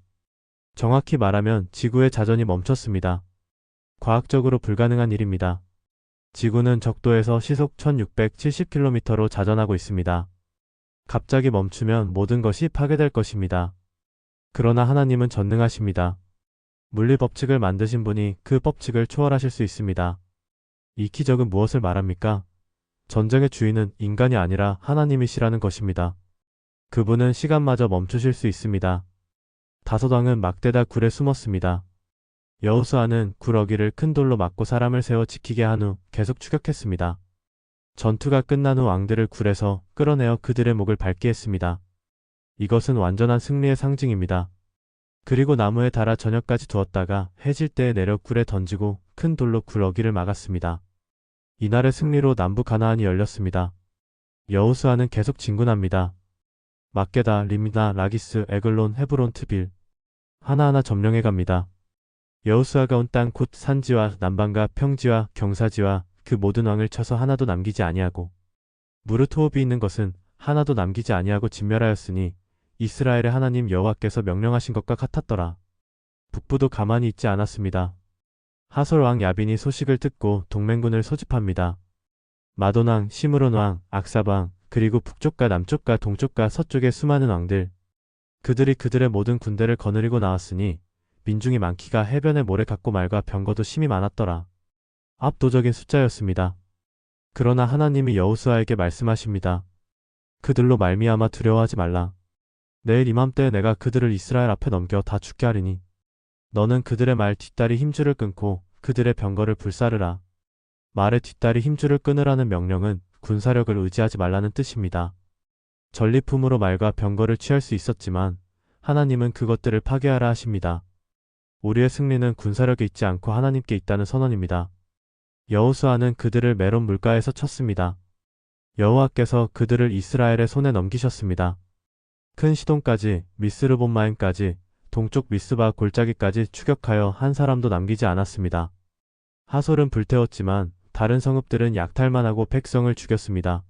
정확히 말하면 지구의 자전이 멈췄습니다. 과학적으로 불가능한 일입니다. 지구는 적도에서 시속 1670km로 자전하고 있습니다. 갑자기 멈추면 모든 것이 파괴될 것입니다. 그러나 하나님은 전능하십니다. 물리 법칙을 만드신 분이 그 법칙을 초월하실 수 있습니다. 이 기적은 무엇을 말합니까? 전쟁의 주인은 인간이 아니라 하나님이시라는 것입니다. 그분은 시간마저 멈추실 수 있습니다. 5왕은 막대다 굴에 숨었습니다. 여호수아는 굴 어기를 큰 돌로 막고 사람을 세워 지키게 한 후 계속 추격했습니다. 전투가 끝난 후 왕들을 굴에서 끌어내어 그들의 목을 밟게 했습니다. 이것은 완전한 승리의 상징입니다. 그리고 나무에 달아 저녁까지 두었다가 해질 때에 내려 굴에 던지고 큰 돌로 굴 어기를 막았습니다. 이날의 승리로 남부 가나안이 열렸습니다. 여호수아는 계속 진군합니다. 막게다, 림나, 라기스, 에글론, 헤브론, 트빌 하나하나 점령해 갑니다. 여호수아가 온 땅 곧 산지와 남방과 평지와 경사지와 그 모든 왕을 쳐서 하나도 남기지 아니하고 무릇 호흡이 있는 것은 하나도 남기지 아니하고 진멸하였으니 이스라엘의 하나님 여호와께서 명령하신 것과 같았더라. 북부도 가만히 있지 않았습니다. 하솔 왕 야빈이 소식을 듣고 동맹군을 소집합니다. 마돈 왕, 시므론 왕, 악삽 왕, 그리고 북쪽과 남쪽과 동쪽과 서쪽의 수많은 왕들. 그들이 그들의 모든 군대를 거느리고 나왔으니 민중이 많기가 해변의 모래 같고 말과 병거도 심히 많았더라. 압도적인 숫자였습니다. 그러나 하나님이 여호수아에게 말씀하십니다. 그들로 말미암아 두려워하지 말라. 내일 이맘때에 내가 그들을 이스라엘 앞에 넘겨 다 죽게 하리니 너는 그들의 말 뒷다리 힘줄을 끊고 그들의 병거를 불사르라. 말의 뒷다리 힘줄을 끊으라는 명령은 군사력을 의지하지 말라는 뜻입니다. 전리품으로 말과 병거를 취할 수 있었지만 하나님은 그것들을 파괴하라 하십니다. 우리의 승리는 군사력에 있지 않고 하나님께 있다는 선언입니다. 여호수아는 그들을 메론 물가에서 쳤습니다. 여호와께서 그들을 이스라엘의 손에 넘기셨습니다. 큰 시돈까지 미스르본마임까지 동쪽 미스바 골짜기까지 추격하여 한 사람도 남기지 않았습니다. 하솔은 불태웠지만 다른 성읍들은 약탈만 하고 백성을 죽였습니다.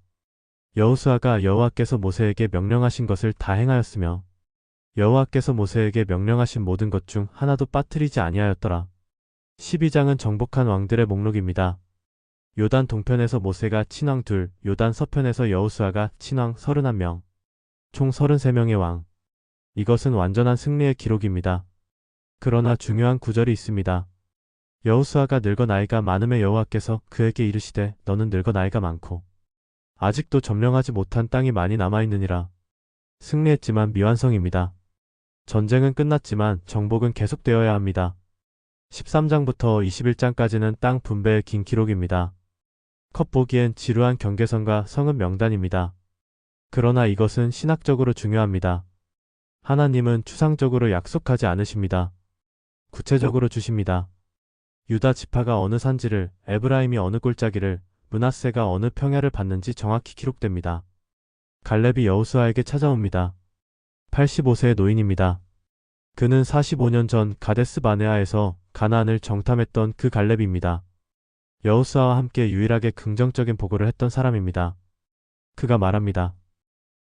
여호수아가 여호와께서 모세에게 명령하신 것을 다 행하였으며 여호와께서 모세에게 명령하신 모든 것 중 하나도 빠뜨리지 아니하였더라. 12장은 정복한 왕들의 목록입니다. 요단 동편에서 모세가 친왕 2, 요단 서편에서 여호수아가 친왕 31명, 총 33명의 왕. 이것은 완전한 승리의 기록입니다. 그러나 중요한 구절이 있습니다. 여호수아가 늙어 나이가 많음에 여호와께서 그에게 이르시되 너는 늙어 나이가 많고 아직도 점령하지 못한 땅이 많이 남아있느니라. 승리했지만 미완성입니다. 전쟁은 끝났지만 정복은 계속되어야 합니다. 13장부터 21장까지는 땅 분배의 긴 기록입니다. 컷 보기엔 지루한 경계선과 성읍 명단입니다. 그러나 이것은 신학적으로 중요합니다. 하나님은 추상적으로 약속하지 않으십니다. 구체적으로 주십니다. 유다 지파가 어느 산지를, 에브라임이 어느 골짜기를, 므낫세가 어느 평야를 받는지 정확히 기록됩니다. 갈렙이 여호수아에게 찾아옵니다. 85세의 노인입니다. 그는 45년 전 가데스 바네아에서 가나안을 정탐했던 그 갈렙입니다. 여호수아와 함께 유일하게 긍정적인 보고를 했던 사람입니다. 그가 말합니다.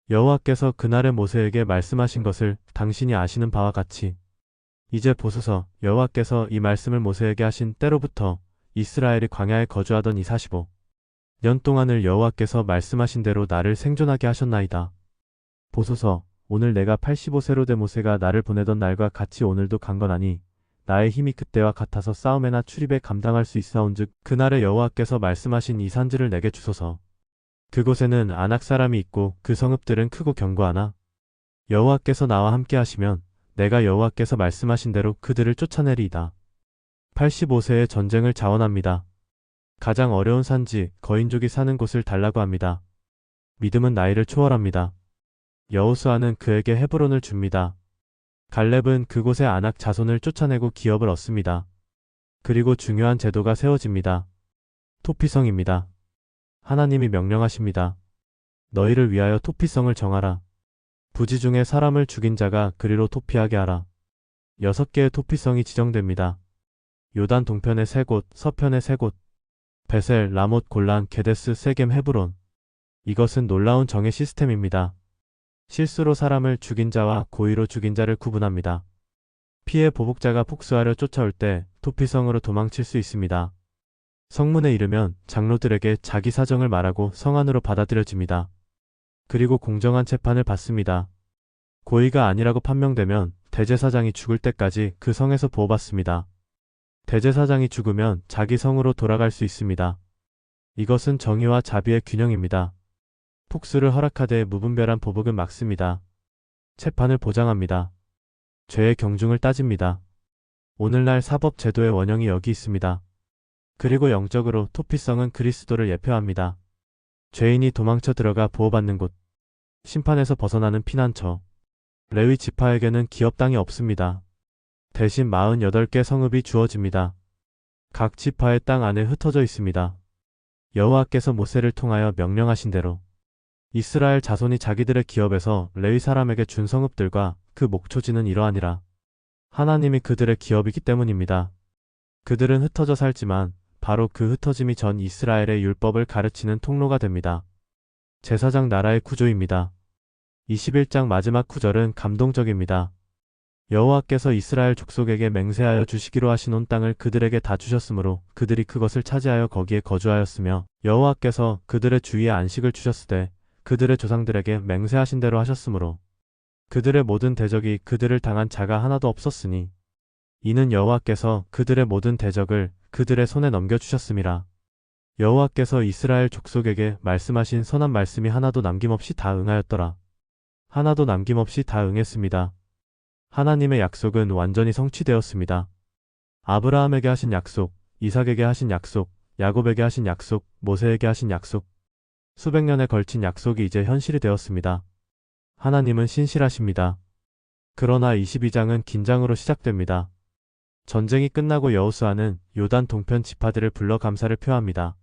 여호와께서 그날의 모세에게 말씀하신 것을 당신이 아시는 바와 같이 이제 보소서. 여호와께서 이 말씀을 모세에게 하신 때로부터 이스라엘이 광야에 거주하던 이 45년 동안을 여호와께서 말씀하신 대로 나를 생존하게 하셨나이다. 보소서. 오늘 내가 85세로 된 모세가 나를 보내던 날과 같이 오늘도 강건하니 나의 힘이 그때와 같아서 싸움에나 출입에 감당할 수 있사온즉 그날에 여호와께서 말씀하신 이 산지를 내게 주소서. 그곳에는 아낙 사람이 있고 그 성읍들은 크고 견고하나 여호와께서 나와 함께 하시면 내가 여호와께서 말씀하신 대로 그들을 쫓아내리이다. 85세의 전쟁을 자원합니다. 가장 어려운 산지, 거인족이 사는 곳을 달라고 합니다. 믿음은 나이를 초월합니다. 여호수아는 그에게 헤브론을 줍니다. 갈렙은 그곳의 아낙 자손을 쫓아내고 기업을 얻습니다. 그리고 중요한 제도가 세워집니다. 토피성입니다. 하나님이 명령하십니다. 너희를 위하여 토피성을 정하라. 부지 중에 사람을 죽인 자가 그리로 토피하게 하라. 6개의 토피성이 지정됩니다. 요단 동편의 3곳, 서편의 3곳, 베셀, 라못, 골란, 게데스, 세겜, 헤브론. 이것은 놀라운 정의 시스템입니다. 실수로 사람을 죽인 자와 고의로 죽인 자를 구분합니다. 피해 보복자가 복수하려 쫓아올 때 토피성으로 도망칠 수 있습니다. 성문에 이르면 장로들에게 자기 사정을 말하고 성 안으로 받아들여집니다. 그리고 공정한 재판을 받습니다. 고의가 아니라고 판명되면 대제사장이 죽을 때까지 그 성에서 보호받습니다. 대제사장이 죽으면 자기 성으로 돌아갈 수 있습니다. 이것은 정의와 자비의 균형입니다. 폭수를 허락하되 무분별한 보복은 막습니다. 재판을 보장합니다. 죄의 경중을 따집니다. 오늘날 사법 제도의 원형이 여기 있습니다. 그리고 영적으로 토피성은 그리스도를 예표합니다. 죄인이 도망쳐 들어가 보호받는 곳, 심판에서 벗어나는 피난처. 레위 지파에게는 기업 땅이 없습니다. 대신 48개 성읍이 주어집니다. 각 지파의 땅 안에 흩어져 있습니다. 여호와께서 모세를 통하여 명령하신 대로 이스라엘 자손이 자기들의 기업에서 레위 사람에게 준 성읍들과 그 목초지는 이러하니라. 하나님이 그들의 기업이기 때문입니다. 그들은 흩어져 살지만 바로 그 흩어짐이 전 이스라엘의 율법을 가르치는 통로가 됩니다. 제사장 나라의 구조입니다. 21장 마지막 구절은 감동적입니다. 여호와께서 이스라엘 족속에게 맹세하여 주시기로 하신 온 땅을 그들에게 다 주셨으므로 그들이 그것을 차지하여 거기에 거주하였으며 여호와께서 그들의 주위에 안식을 주셨으되 그들의 조상들에게 맹세하신 대로 하셨으므로 그들의 모든 대적이 그들을 당한 자가 하나도 없었으니 이는 여호와께서 그들의 모든 대적을 그들의 손에 넘겨주셨음이라. 여호와께서 이스라엘 족속에게 말씀하신 선한 말씀이 하나도 남김없이 다 응하였더라. 하나도 남김없이 다 응했습니다. 하나님의 약속은 완전히 성취되었습니다. 아브라함에게 하신 약속, 이삭에게 하신 약속, 야곱에게 하신 약속, 모세에게 하신 약속, 수백 년에 걸친 약속이 이제 현실이 되었습니다. 하나님은 신실하십니다. 그러나 22장은 긴장으로 시작됩니다. 전쟁이 끝나고 여호수아는 요단 동편 지파들을 불러 감사를 표합니다.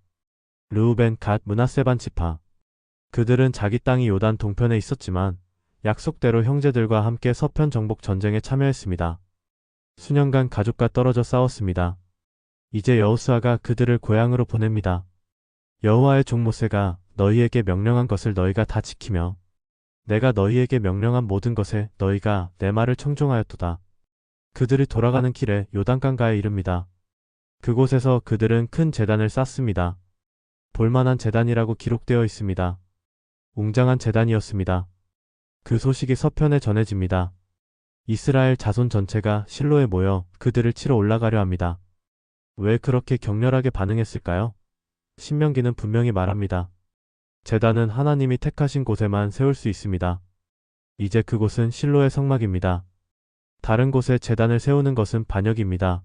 르우벤, 갓, 므낫세 반 지파. 그들은 자기 땅이 요단 동편에 있었지만 약속대로 형제들과 함께 서편 정복 전쟁에 참여했습니다. 수년간 가족과 떨어져 싸웠습니다. 이제 여호수아가 그들을 고향으로 보냅니다. 여호와의 종 모세가 너희에게 명령한 것을 너희가 다 지키며 내가 너희에게 명령한 모든 것에 너희가 내 말을 청종하였도다. 그들이 돌아가는 길에 요단강가에 이릅니다. 그곳에서 그들은 큰 제단을 쌓습니다. 볼만한 제단이라고 기록되어 있습니다. 웅장한 제단이었습니다. 그 소식이 서편에 전해집니다. 이스라엘 자손 전체가 실로에 모여 그들을 치러 올라가려 합니다. 왜 그렇게 격렬하게 반응했을까요? 신명기는 분명히 말합니다. 제단은 하나님이 택하신 곳에만 세울 수 있습니다. 이제 그곳은 실로의 성막입니다. 다른 곳에 제단을 세우는 것은 반역입니다.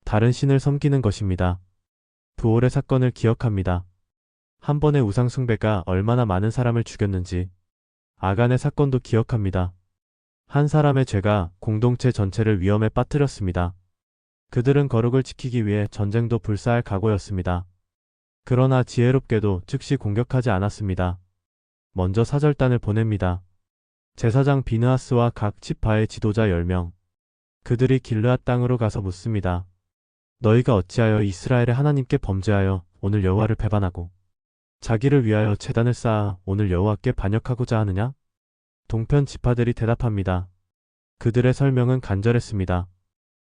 다른 신을 섬기는 것입니다. 부올의 사건을 기억합니다. 한 번의 우상 숭배가 얼마나 많은 사람을 죽였는지. 아간의 사건도 기억합니다. 한 사람의 죄가 공동체 전체를 위험에 빠뜨렸습니다. 그들은 거룩을 지키기 위해 전쟁도 불사할 각오였습니다. 그러나 지혜롭게도 즉시 공격하지 않았습니다. 먼저 사절단을 보냅니다. 제사장 비느하스와 각 지파의 지도자 10명. 그들이 길르앗 땅으로 가서 묻습니다. 너희가 어찌하여 이스라엘의 하나님께 범죄하여 오늘 여호와를 배반하고 자기를 위하여 제단을 쌓아 오늘 여호와께 반역하고자 하느냐? 동편 지파들이 대답합니다. 그들의 설명은 간절했습니다.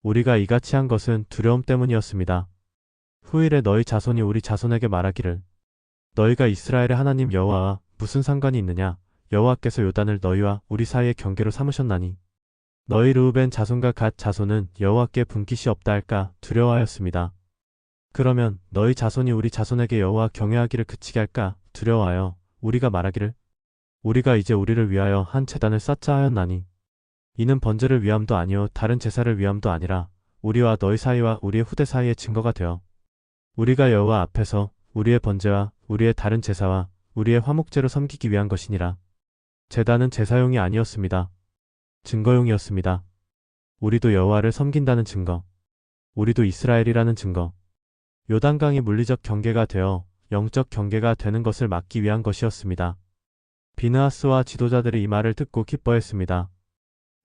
우리가 이같이 한 것은 두려움 때문이었습니다. 후일에 너희 자손이 우리 자손에게 말하기를 너희가 이스라엘의 하나님 여호와와 무슨 상관이 있느냐? 여호와께서 요단을 너희와 우리 사이의 경계로 삼으셨나니 너희 르우벤 자손과 갓 자손은 여호와께 분깃이 없다 할까 두려워하였습니다. 그러면 너희 자손이 우리 자손에게 여호와 경외하기를 그치게 할까 두려워하여 우리가 말하기를 우리가 이제 우리를 위하여 한 제단을 쌓자 하였나니 이는 번제를 위함도 아니요 다른 제사를 위함도 아니라 우리와 너희 사이와 우리의 후대 사이의 증거가 되어 우리가 여호와 앞에서 우리의 번제와 우리의 다른 제사와 우리의 화목제로 섬기기 위한 것이니라. 제단은 제사용이 아니었습니다. 증거용이었습니다. 우리도 여호와를 섬긴다는 증거. 우리도 이스라엘이라는 증거. 요단강이 물리적 경계가 되어 영적 경계가 되는 것을 막기 위한 것이었습니다. 비느하스와 지도자들이 이 말을 듣고 기뻐했습니다.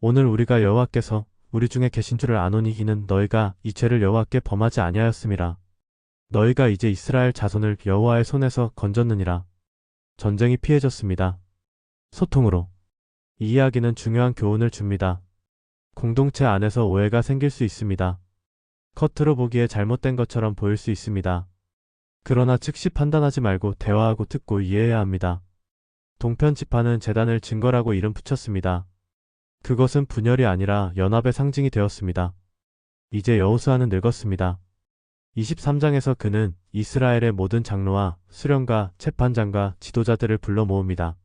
오늘 우리가 여호와께서 우리 중에 계신 줄을 아노니 이는 너희가 이 죄를 여호와께 범하지 아니하였음이라. 너희가 이제 이스라엘 자손을 여호와의 손에서 건졌느니라. 전쟁이 피해졌습니다. 소통으로. 이 이야기는 중요한 교훈을 줍니다. 공동체 안에서 오해가 생길 수 있습니다. 겉으로 보기에 잘못된 것처럼 보일 수 있습니다. 그러나 즉시 판단하지 말고 대화하고 듣고 이해해야 합니다. 동편 지파는 제단을 증거라고 이름 붙였습니다. 그것은 분열이 아니라 연합의 상징이 되었습니다. 이제 여호수아는 늙었습니다. 23장에서 그는 이스라엘의 모든 장로와 수령과 재판장과 지도자들을 불러 모읍니다.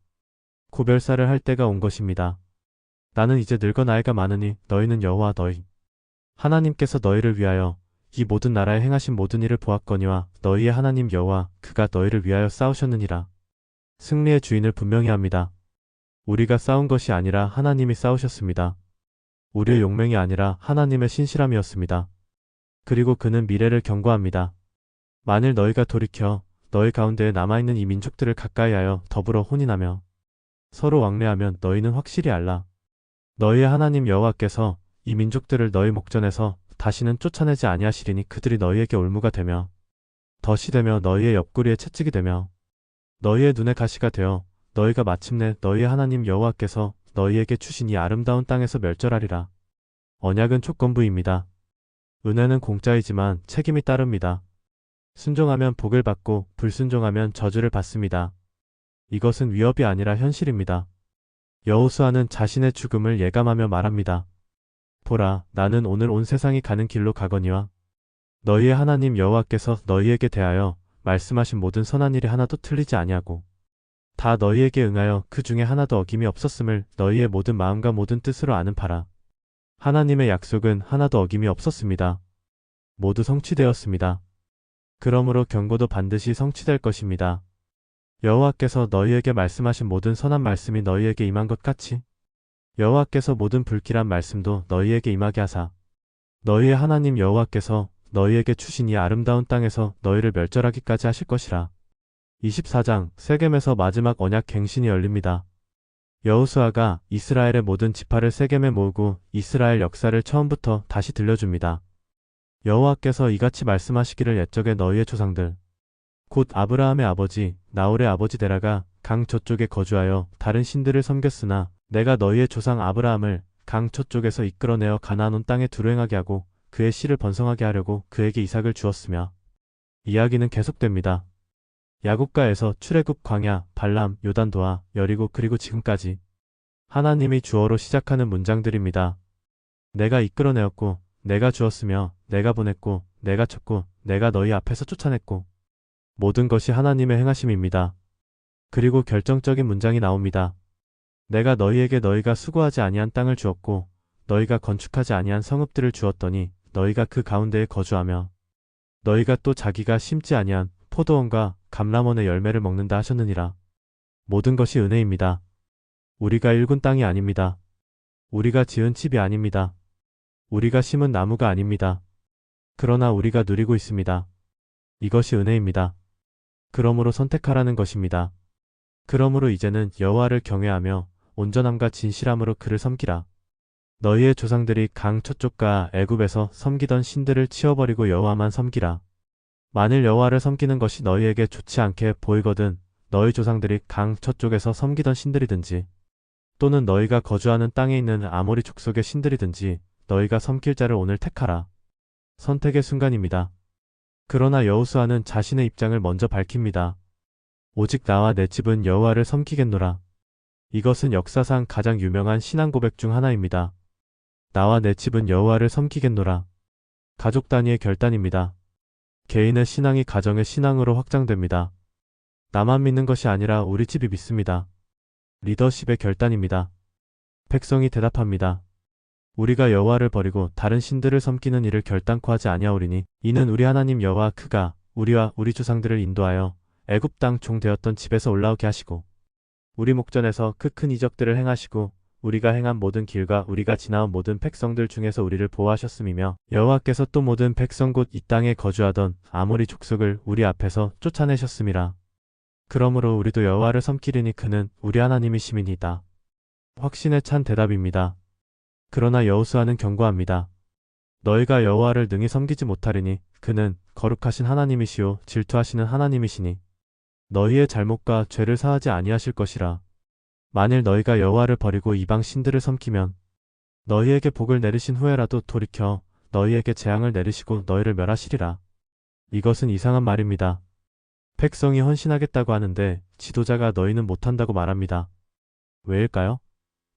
고별사를 할 때가 온 것입니다. 나는 이제 늙어 나이가 많으니 너희는 여호와 너희 하나님께서 너희를 위하여 이 모든 나라에 행하신 모든 일을 보았거니와 너희의 하나님 여호와 그가 너희를 위하여 싸우셨느니라. 승리의 주인을 분명히 합니다. 우리가 싸운 것이 아니라 하나님이 싸우셨습니다. 우리의 용맹이 아니라 하나님의 신실함이었습니다. 그리고 그는 미래를 경고합니다. 만일 너희가 돌이켜 너희 가운데에 남아있는 이 민족들을 가까이하여 더불어 혼인하며 서로 왕래하면 너희는 확실히 알라. 너희의 하나님 여호와께서 이 민족들을 너희 목전에서 다시는 쫓아내지 아니하시리니 그들이 너희에게 올무가 되며 덫이 되며 너희의 옆구리에 채찍이 되며 너희의 눈에 가시가 되어 너희가 마침내 너희의 하나님 여호와께서 너희에게 주신 이 아름다운 땅에서 멸절하리라. 언약은 조건부입니다. 은혜는 공짜이지만 책임이 따릅니다. 순종하면 복을 받고 불순종하면 저주를 받습니다. 이것은 위협이 아니라 현실입니다. 여호수아는 자신의 죽음을 예감하며 말합니다. 보라, 나는 오늘 온 세상이 가는 길로 가거니와 너희의 하나님 여호와께서 너희에게 대하여 말씀하신 모든 선한 일이 하나도 틀리지 아니하고 다 너희에게 응하여 그 중에 하나도 어김이 없었음을 너희의 모든 마음과 모든 뜻으로 아는 바라. 하나님의 약속은 하나도 어김이 없었습니다. 모두 성취되었습니다. 그러므로 경고도 반드시 성취될 것입니다. 여호와께서 너희에게 말씀하신 모든 선한 말씀이 너희에게 임한 것 같이 여호와께서 모든 불길한 말씀도 너희에게 임하게 하사 너희의 하나님 여호와께서 너희에게 주신 이 아름다운 땅에서 너희를 멸절하기까지 하실 것이라. 24장 세겜에서 마지막 언약 갱신이 열립니다. 여호수아가 이스라엘의 모든 지파를 세겜에 모으고 이스라엘 역사를 처음부터 다시 들려줍니다. 여호와께서 이같이 말씀하시기를 옛적에 너희의 조상들 곧 아브라함의 아버지 나홀의 아버지 데라가 강 저쪽에 거주하여 다른 신들을 섬겼으나 내가 너희의 조상 아브라함을 강 저쪽에서 이끌어내어 가나안 온 땅에 두루행하게 하고 그의 씨를 번성하게 하려고 그에게 이삭을 주었으며 이야기는 계속됩니다. 야국가에서 출애굽 광야, 발람, 요단도하, 여리고 그리고 지금까지 하나님이 주어로 시작하는 문장들입니다. 내가 이끌어내었고 내가 주었으며 내가 보냈고 내가 쳤고 내가 너희 앞에서 쫓아냈고 모든 것이 하나님의 행하심입니다. 그리고 결정적인 문장이 나옵니다. 내가 너희에게 너희가 수고하지 아니한 땅을 주었고 너희가 건축하지 아니한 성읍들을 주었더니 너희가 그 가운데에 거주하며 너희가 또 자기가 심지 아니한 포도원과 감람원의 열매를 먹는다 하셨느니라. 모든 것이 은혜입니다. 우리가 일군 땅이 아닙니다. 우리가 지은 집이 아닙니다. 우리가 심은 나무가 아닙니다. 그러나 우리가 누리고 있습니다. 이것이 은혜입니다. 그러므로 선택하라는 것입니다. 그러므로 이제는 여호와를 경외하며 온전함과 진실함으로 그를 섬기라. 너희의 조상들이 강 저쪽과 애굽에서 섬기던 신들을 치워버리고 여호와만 섬기라. 만일 여호와를 섬기는 것이 너희에게 좋지 않게 보이거든 너희 조상들이 강 저쪽에서 섬기던 신들이든지 또는 너희가 거주하는 땅에 있는 아모리 족속의 신들이든지 너희가 섬길 자를 오늘 택하라. 선택의 순간입니다. 그러나 여호수아는 자신의 입장을 먼저 밝힙니다. 오직 나와 내 집은 여호와를 섬기겠노라. 이것은 역사상 가장 유명한 신앙 고백 중 하나입니다. 나와 내 집은 여호와를 섬기겠노라. 가족 단위의 결단입니다. 개인의 신앙이 가정의 신앙으로 확장됩니다. 나만 믿는 것이 아니라 우리 집이 믿습니다. 리더십의 결단입니다. 백성이 대답합니다. 우리가 여호와를 버리고 다른 신들을 섬기는 일을 결단코 하지 아니하오리니 이는 우리 하나님 여호와 그가 우리와 우리 조상들을 인도하여 애굽 땅 종 되었던 집에서 올라오게 하시고 우리 목전에서 그 큰 이적들을 행하시고 우리가 행한 모든 길과 우리가 지나온 모든 백성들 중에서 우리를 보호하셨음이며 여호와께서 또 모든 백성 곧 이 땅에 거주하던 아모리 족속을 우리 앞에서 쫓아내셨음이라. 그러므로 우리도 여호와를 섬기리니 그는 우리 하나님이심이니이다. 확신에 찬 대답입니다. 그러나 여호수아는 경고합니다. 너희가 여호와를 능히 섬기지 못하리니 그는 거룩하신 하나님이시요 질투하시는 하나님이시니 너희의 잘못과 죄를 사하지 아니하실 것이라. 만일 너희가 여호와를 버리고 이방 신들을 섬기면 너희에게 복을 내리신 후에라도 돌이켜 너희에게 재앙을 내리시고 너희를 멸하시리라. 이것은 이상한 말입니다. 백성이 헌신하겠다고 하는데 지도자가 너희는 못한다고 말합니다. 왜일까요?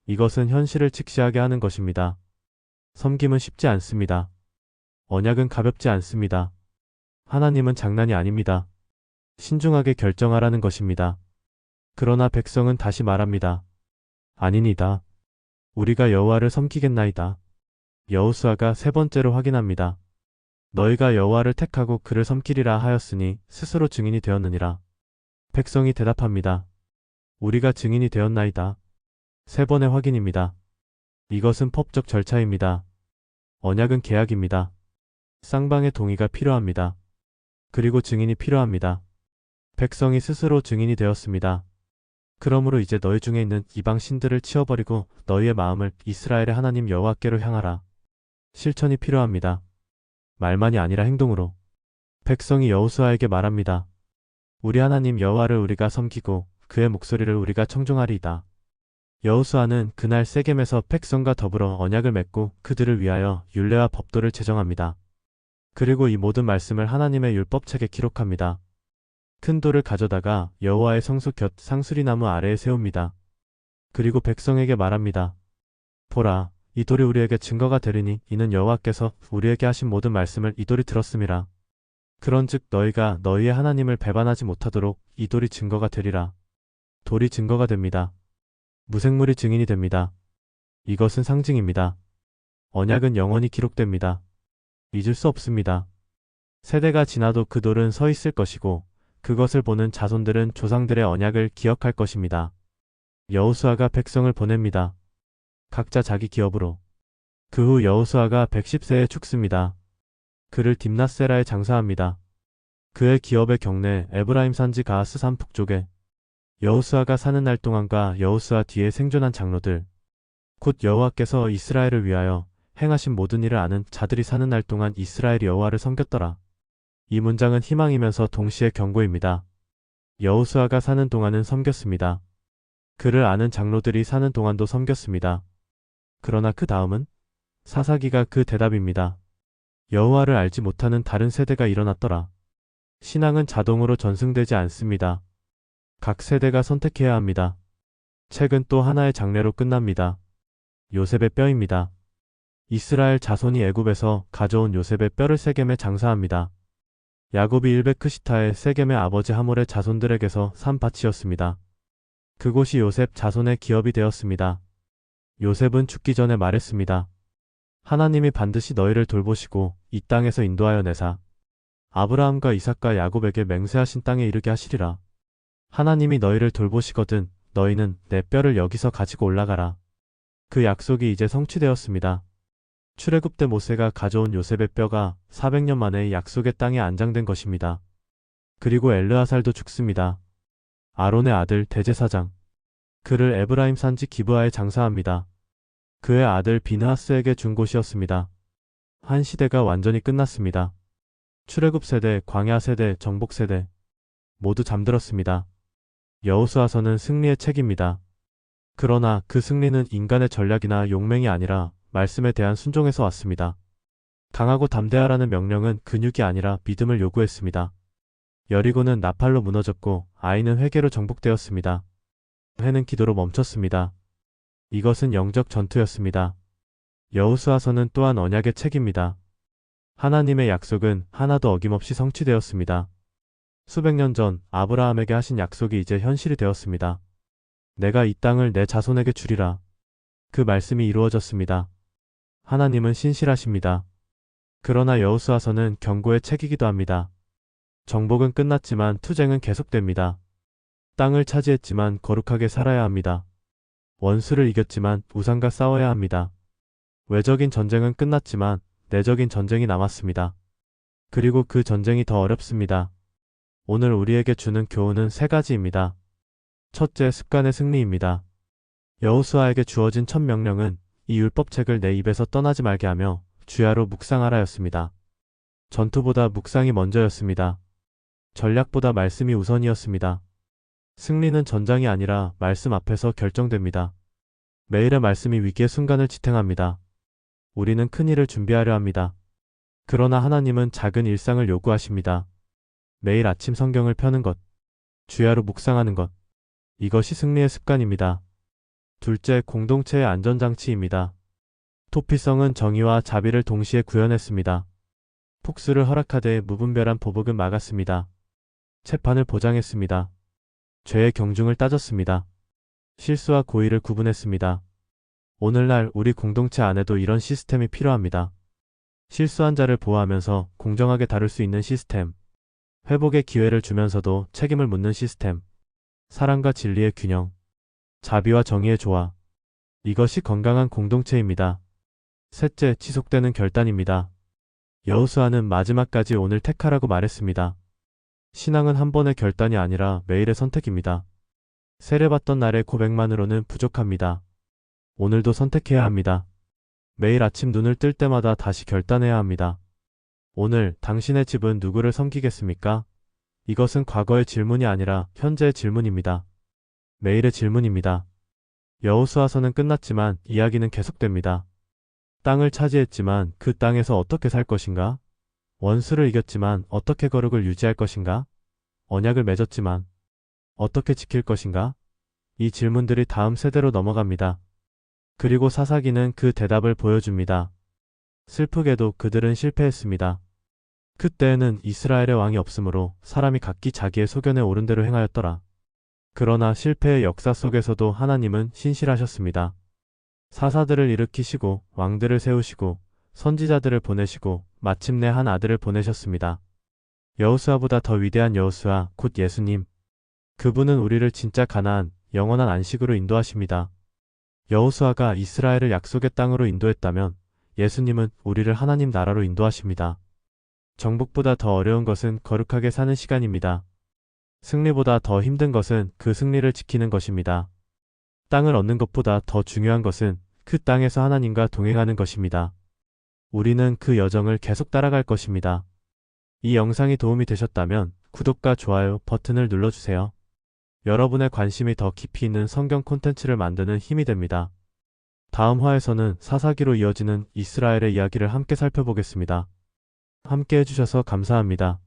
이것은 현실을 직시하게 하는 것입니다. 섬김은 쉽지 않습니다. 언약은 가볍지 않습니다. 하나님은 장난이 아닙니다. 신중하게 결정하라는 것입니다. 그러나 백성은 다시 말합니다. 아니니다. 우리가 여호와를 섬기겠나이다. 여호수아가 세 번째로 확인합니다. 너희가 여호와를 택하고 그를 섬기리라 하였으니 스스로 증인이 되었느니라. 백성이 대답합니다. 우리가 증인이 되었나이다. 세 번의 확인입니다. 이것은 법적 절차입니다. 언약은 계약입니다. 쌍방의 동의가 필요합니다. 그리고 증인이 필요합니다. 백성이 스스로 증인이 되었습니다. 그러므로 이제 너희 중에 있는 이방 신들을 치워버리고 너희의 마음을 이스라엘의 하나님 여호와께로 향하라. 실천이 필요합니다. 말만이 아니라 행동으로. 백성이 여호수아에게 말합니다. 우리 하나님 여호와를 우리가 섬기고 그의 목소리를 우리가 청종하리이다. 여호수아는 그날 세겜에서 백성과 더불어 언약을 맺고 그들을 위하여 율례와 법도를 제정합니다. 그리고 이 모든 말씀을 하나님의 율법책에 기록합니다. 큰 돌을 가져다가 여호와의 성소 곁 상수리나무 아래에 세웁니다. 그리고 백성에게 말합니다. 보라, 이 돌이 우리에게 증거가 되리니 이는 여호와께서 우리에게 하신 모든 말씀을 이 돌이 들었음이라. 그런즉 너희가 너희의 하나님을 배반하지 못하도록 이 돌이 증거가 되리라. 돌이 증거가 됩니다. 무생물이 증인이 됩니다. 이것은 상징입니다. 언약은 영원히 기록됩니다. 잊을 수 없습니다. 세대가 지나도 그 돌은 서 있을 것이고 그것을 보는 자손들은 조상들의 언약을 기억할 것입니다. 여호수아가 백성을 보냅니다. 각자 자기 기업으로. 그 후 여호수아가 110세에 죽습니다. 그를 딥낫세라에 장사합니다. 그의 기업의 경내 에브라임 산지 가하스 산 북쪽에 여호수아가 사는 날 동안과 여호수아 뒤에 생존한 장로들, 곧 여호와께서 이스라엘을 위하여 행하신 모든 일을 아는 자들이 사는 날 동안 이스라엘이 여호와를 섬겼더라. 이 문장은 희망이면서 동시에 경고입니다. 여호수아가 사는 동안은 섬겼습니다. 그를 아는 장로들이 사는 동안도 섬겼습니다. 그러나 그 다음은 사사기가 그 대답입니다. 여호와를 알지 못하는 다른 세대가 일어났더라. 신앙은 자동으로 전승되지 않습니다. 각 세대가 선택해야 합니다. 책은 또 하나의 장례로 끝납니다. 요셉의 뼈입니다. 이스라엘 자손이 애굽에서 가져온 요셉의 뼈를 세겜에 장사합니다. 야곱이 일베크시타의 세겜의 아버지 하몰의 자손들에게서 산 밭이었습니다. 그곳이 요셉 자손의 기업이 되었습니다. 요셉은 죽기 전에 말했습니다. 하나님이 반드시 너희를 돌보시고 이 땅에서 인도하여 내사 아브라함과 이삭과 야곱에게 맹세하신 땅에 이르게 하시리라. 하나님이 너희를 돌보시거든 너희는 내 뼈를 여기서 가지고 올라가라. 그 약속이 이제 성취되었습니다. 출애굽 때 모세가 가져온 요셉의 뼈가 400년 만에 약속의 땅에 안장된 것입니다. 그리고 엘르아살도 죽습니다. 아론의 아들 대제사장. 그를 에브라임 산지 기브아에 장사합니다. 그의 아들 비느하스에게 준 곳이었습니다. 한 시대가 완전히 끝났습니다. 출애굽 세대, 광야 세대, 정복 세대 모두 잠들었습니다. 여호수아서는 승리의 책입니다. 그러나 그 승리는 인간의 전략이나 용맹이 아니라 말씀에 대한 순종에서 왔습니다. 강하고 담대하라는 명령은 근육이 아니라 믿음을 요구했습니다. 여리고는 나팔로 무너졌고 아이는 회개로 정복되었습니다. 해는 기도로 멈췄습니다. 이것은 영적 전투였습니다. 여호수아서는 또한 언약의 책입니다. 하나님의 약속은 하나도 어김없이 성취되었습니다. 수백 년 전 아브라함에게 하신 약속이 이제 현실이 되었습니다. 내가 이 땅을 내 자손에게 주리라. 그 말씀이 이루어졌습니다. 하나님은 신실하십니다. 그러나 여호수아서는 경고의 책이기도 합니다. 정복은 끝났지만 투쟁은 계속됩니다. 땅을 차지했지만 거룩하게 살아야 합니다. 원수를 이겼지만 우상과 싸워야 합니다. 외적인 전쟁은 끝났지만 내적인 전쟁이 남았습니다. 그리고 그 전쟁이 더 어렵습니다. 오늘 우리에게 주는 교훈은 세 가지입니다. 첫째, 습관의 승리입니다. 여호수아에게 주어진 첫 명령은 이 율법책을 내 입에서 떠나지 말게 하며 주야로 묵상하라였습니다. 전투보다 묵상이 먼저였습니다. 전략보다 말씀이 우선이었습니다. 승리는 전장이 아니라 말씀 앞에서 결정됩니다. 매일의 말씀이 위기의 순간을 지탱합니다. 우리는 큰 일을 준비하려 합니다. 그러나 하나님은 작은 일상을 요구하십니다. 매일 아침 성경을 펴는 것, 주야로 묵상하는 것, 이것이 승리의 습관입니다. 둘째, 공동체의 안전장치입니다. 토피성은 정의와 자비를 동시에 구현했습니다. 폭수를 허락하되 무분별한 보복은 막았습니다. 재판을 보장했습니다. 죄의 경중을 따졌습니다. 실수와 고의를 구분했습니다. 오늘날 우리 공동체 안에도 이런 시스템이 필요합니다. 실수한 자를 보호하면서 공정하게 다룰 수 있는 시스템, 회복의 기회를 주면서도 책임을 묻는 시스템, 사랑과 진리의 균형, 자비와 정의의 조화. 이것이 건강한 공동체입니다. 셋째, 지속되는 결단입니다. 여호수아는 마지막까지 오늘 택하라고 말했습니다. 신앙은 한 번의 결단이 아니라 매일의 선택입니다. 세례받던 날의 고백만으로는 부족합니다. 오늘도 선택해야 합니다. 매일 아침 눈을 뜰 때마다 다시 결단해야 합니다. 오늘 당신의 집은 누구를 섬기겠습니까? 이것은 과거의 질문이 아니라 현재의 질문입니다. 매일의 질문입니다. 여호수아서는 끝났지만 이야기는 계속됩니다. 땅을 차지했지만 그 땅에서 어떻게 살 것인가? 원수를 이겼지만 어떻게 거룩을 유지할 것인가? 언약을 맺었지만 어떻게 지킬 것인가? 이 질문들이 다음 세대로 넘어갑니다. 그리고 사사기는 그 대답을 보여줍니다. 슬프게도 그들은 실패했습니다. 그때에는 이스라엘의 왕이 없으므로 사람이 각기 자기의 소견에 옳은 대로 행하였더라. 그러나 실패의 역사 속에서도 하나님은 신실하셨습니다. 사사들을 일으키시고 왕들을 세우시고 선지자들을 보내시고 마침내 한 아들을 보내셨습니다. 여호수아보다 더 위대한 여호수아, 곧 예수님. 그분은 우리를 진짜 가나안, 영원한 안식으로 인도하십니다. 여호수아가 이스라엘을 약속의 땅으로 인도했다면 예수님은 우리를 하나님 나라로 인도하십니다. 정복보다 더 어려운 것은 거룩하게 사는 시간입니다. 승리보다 더 힘든 것은 그 승리를 지키는 것입니다. 땅을 얻는 것보다 더 중요한 것은 그 땅에서 하나님과 동행하는 것입니다. 우리는 그 여정을 계속 따라갈 것입니다. 이 영상이 도움이 되셨다면 구독과 좋아요 버튼을 눌러주세요. 여러분의 관심이 더 깊이 있는 성경 콘텐츠를 만드는 힘이 됩니다. 다음 화에서는 사사기로 이어지는 이스라엘의 이야기를 함께 살펴보겠습니다. 함께 해주셔서 감사합니다.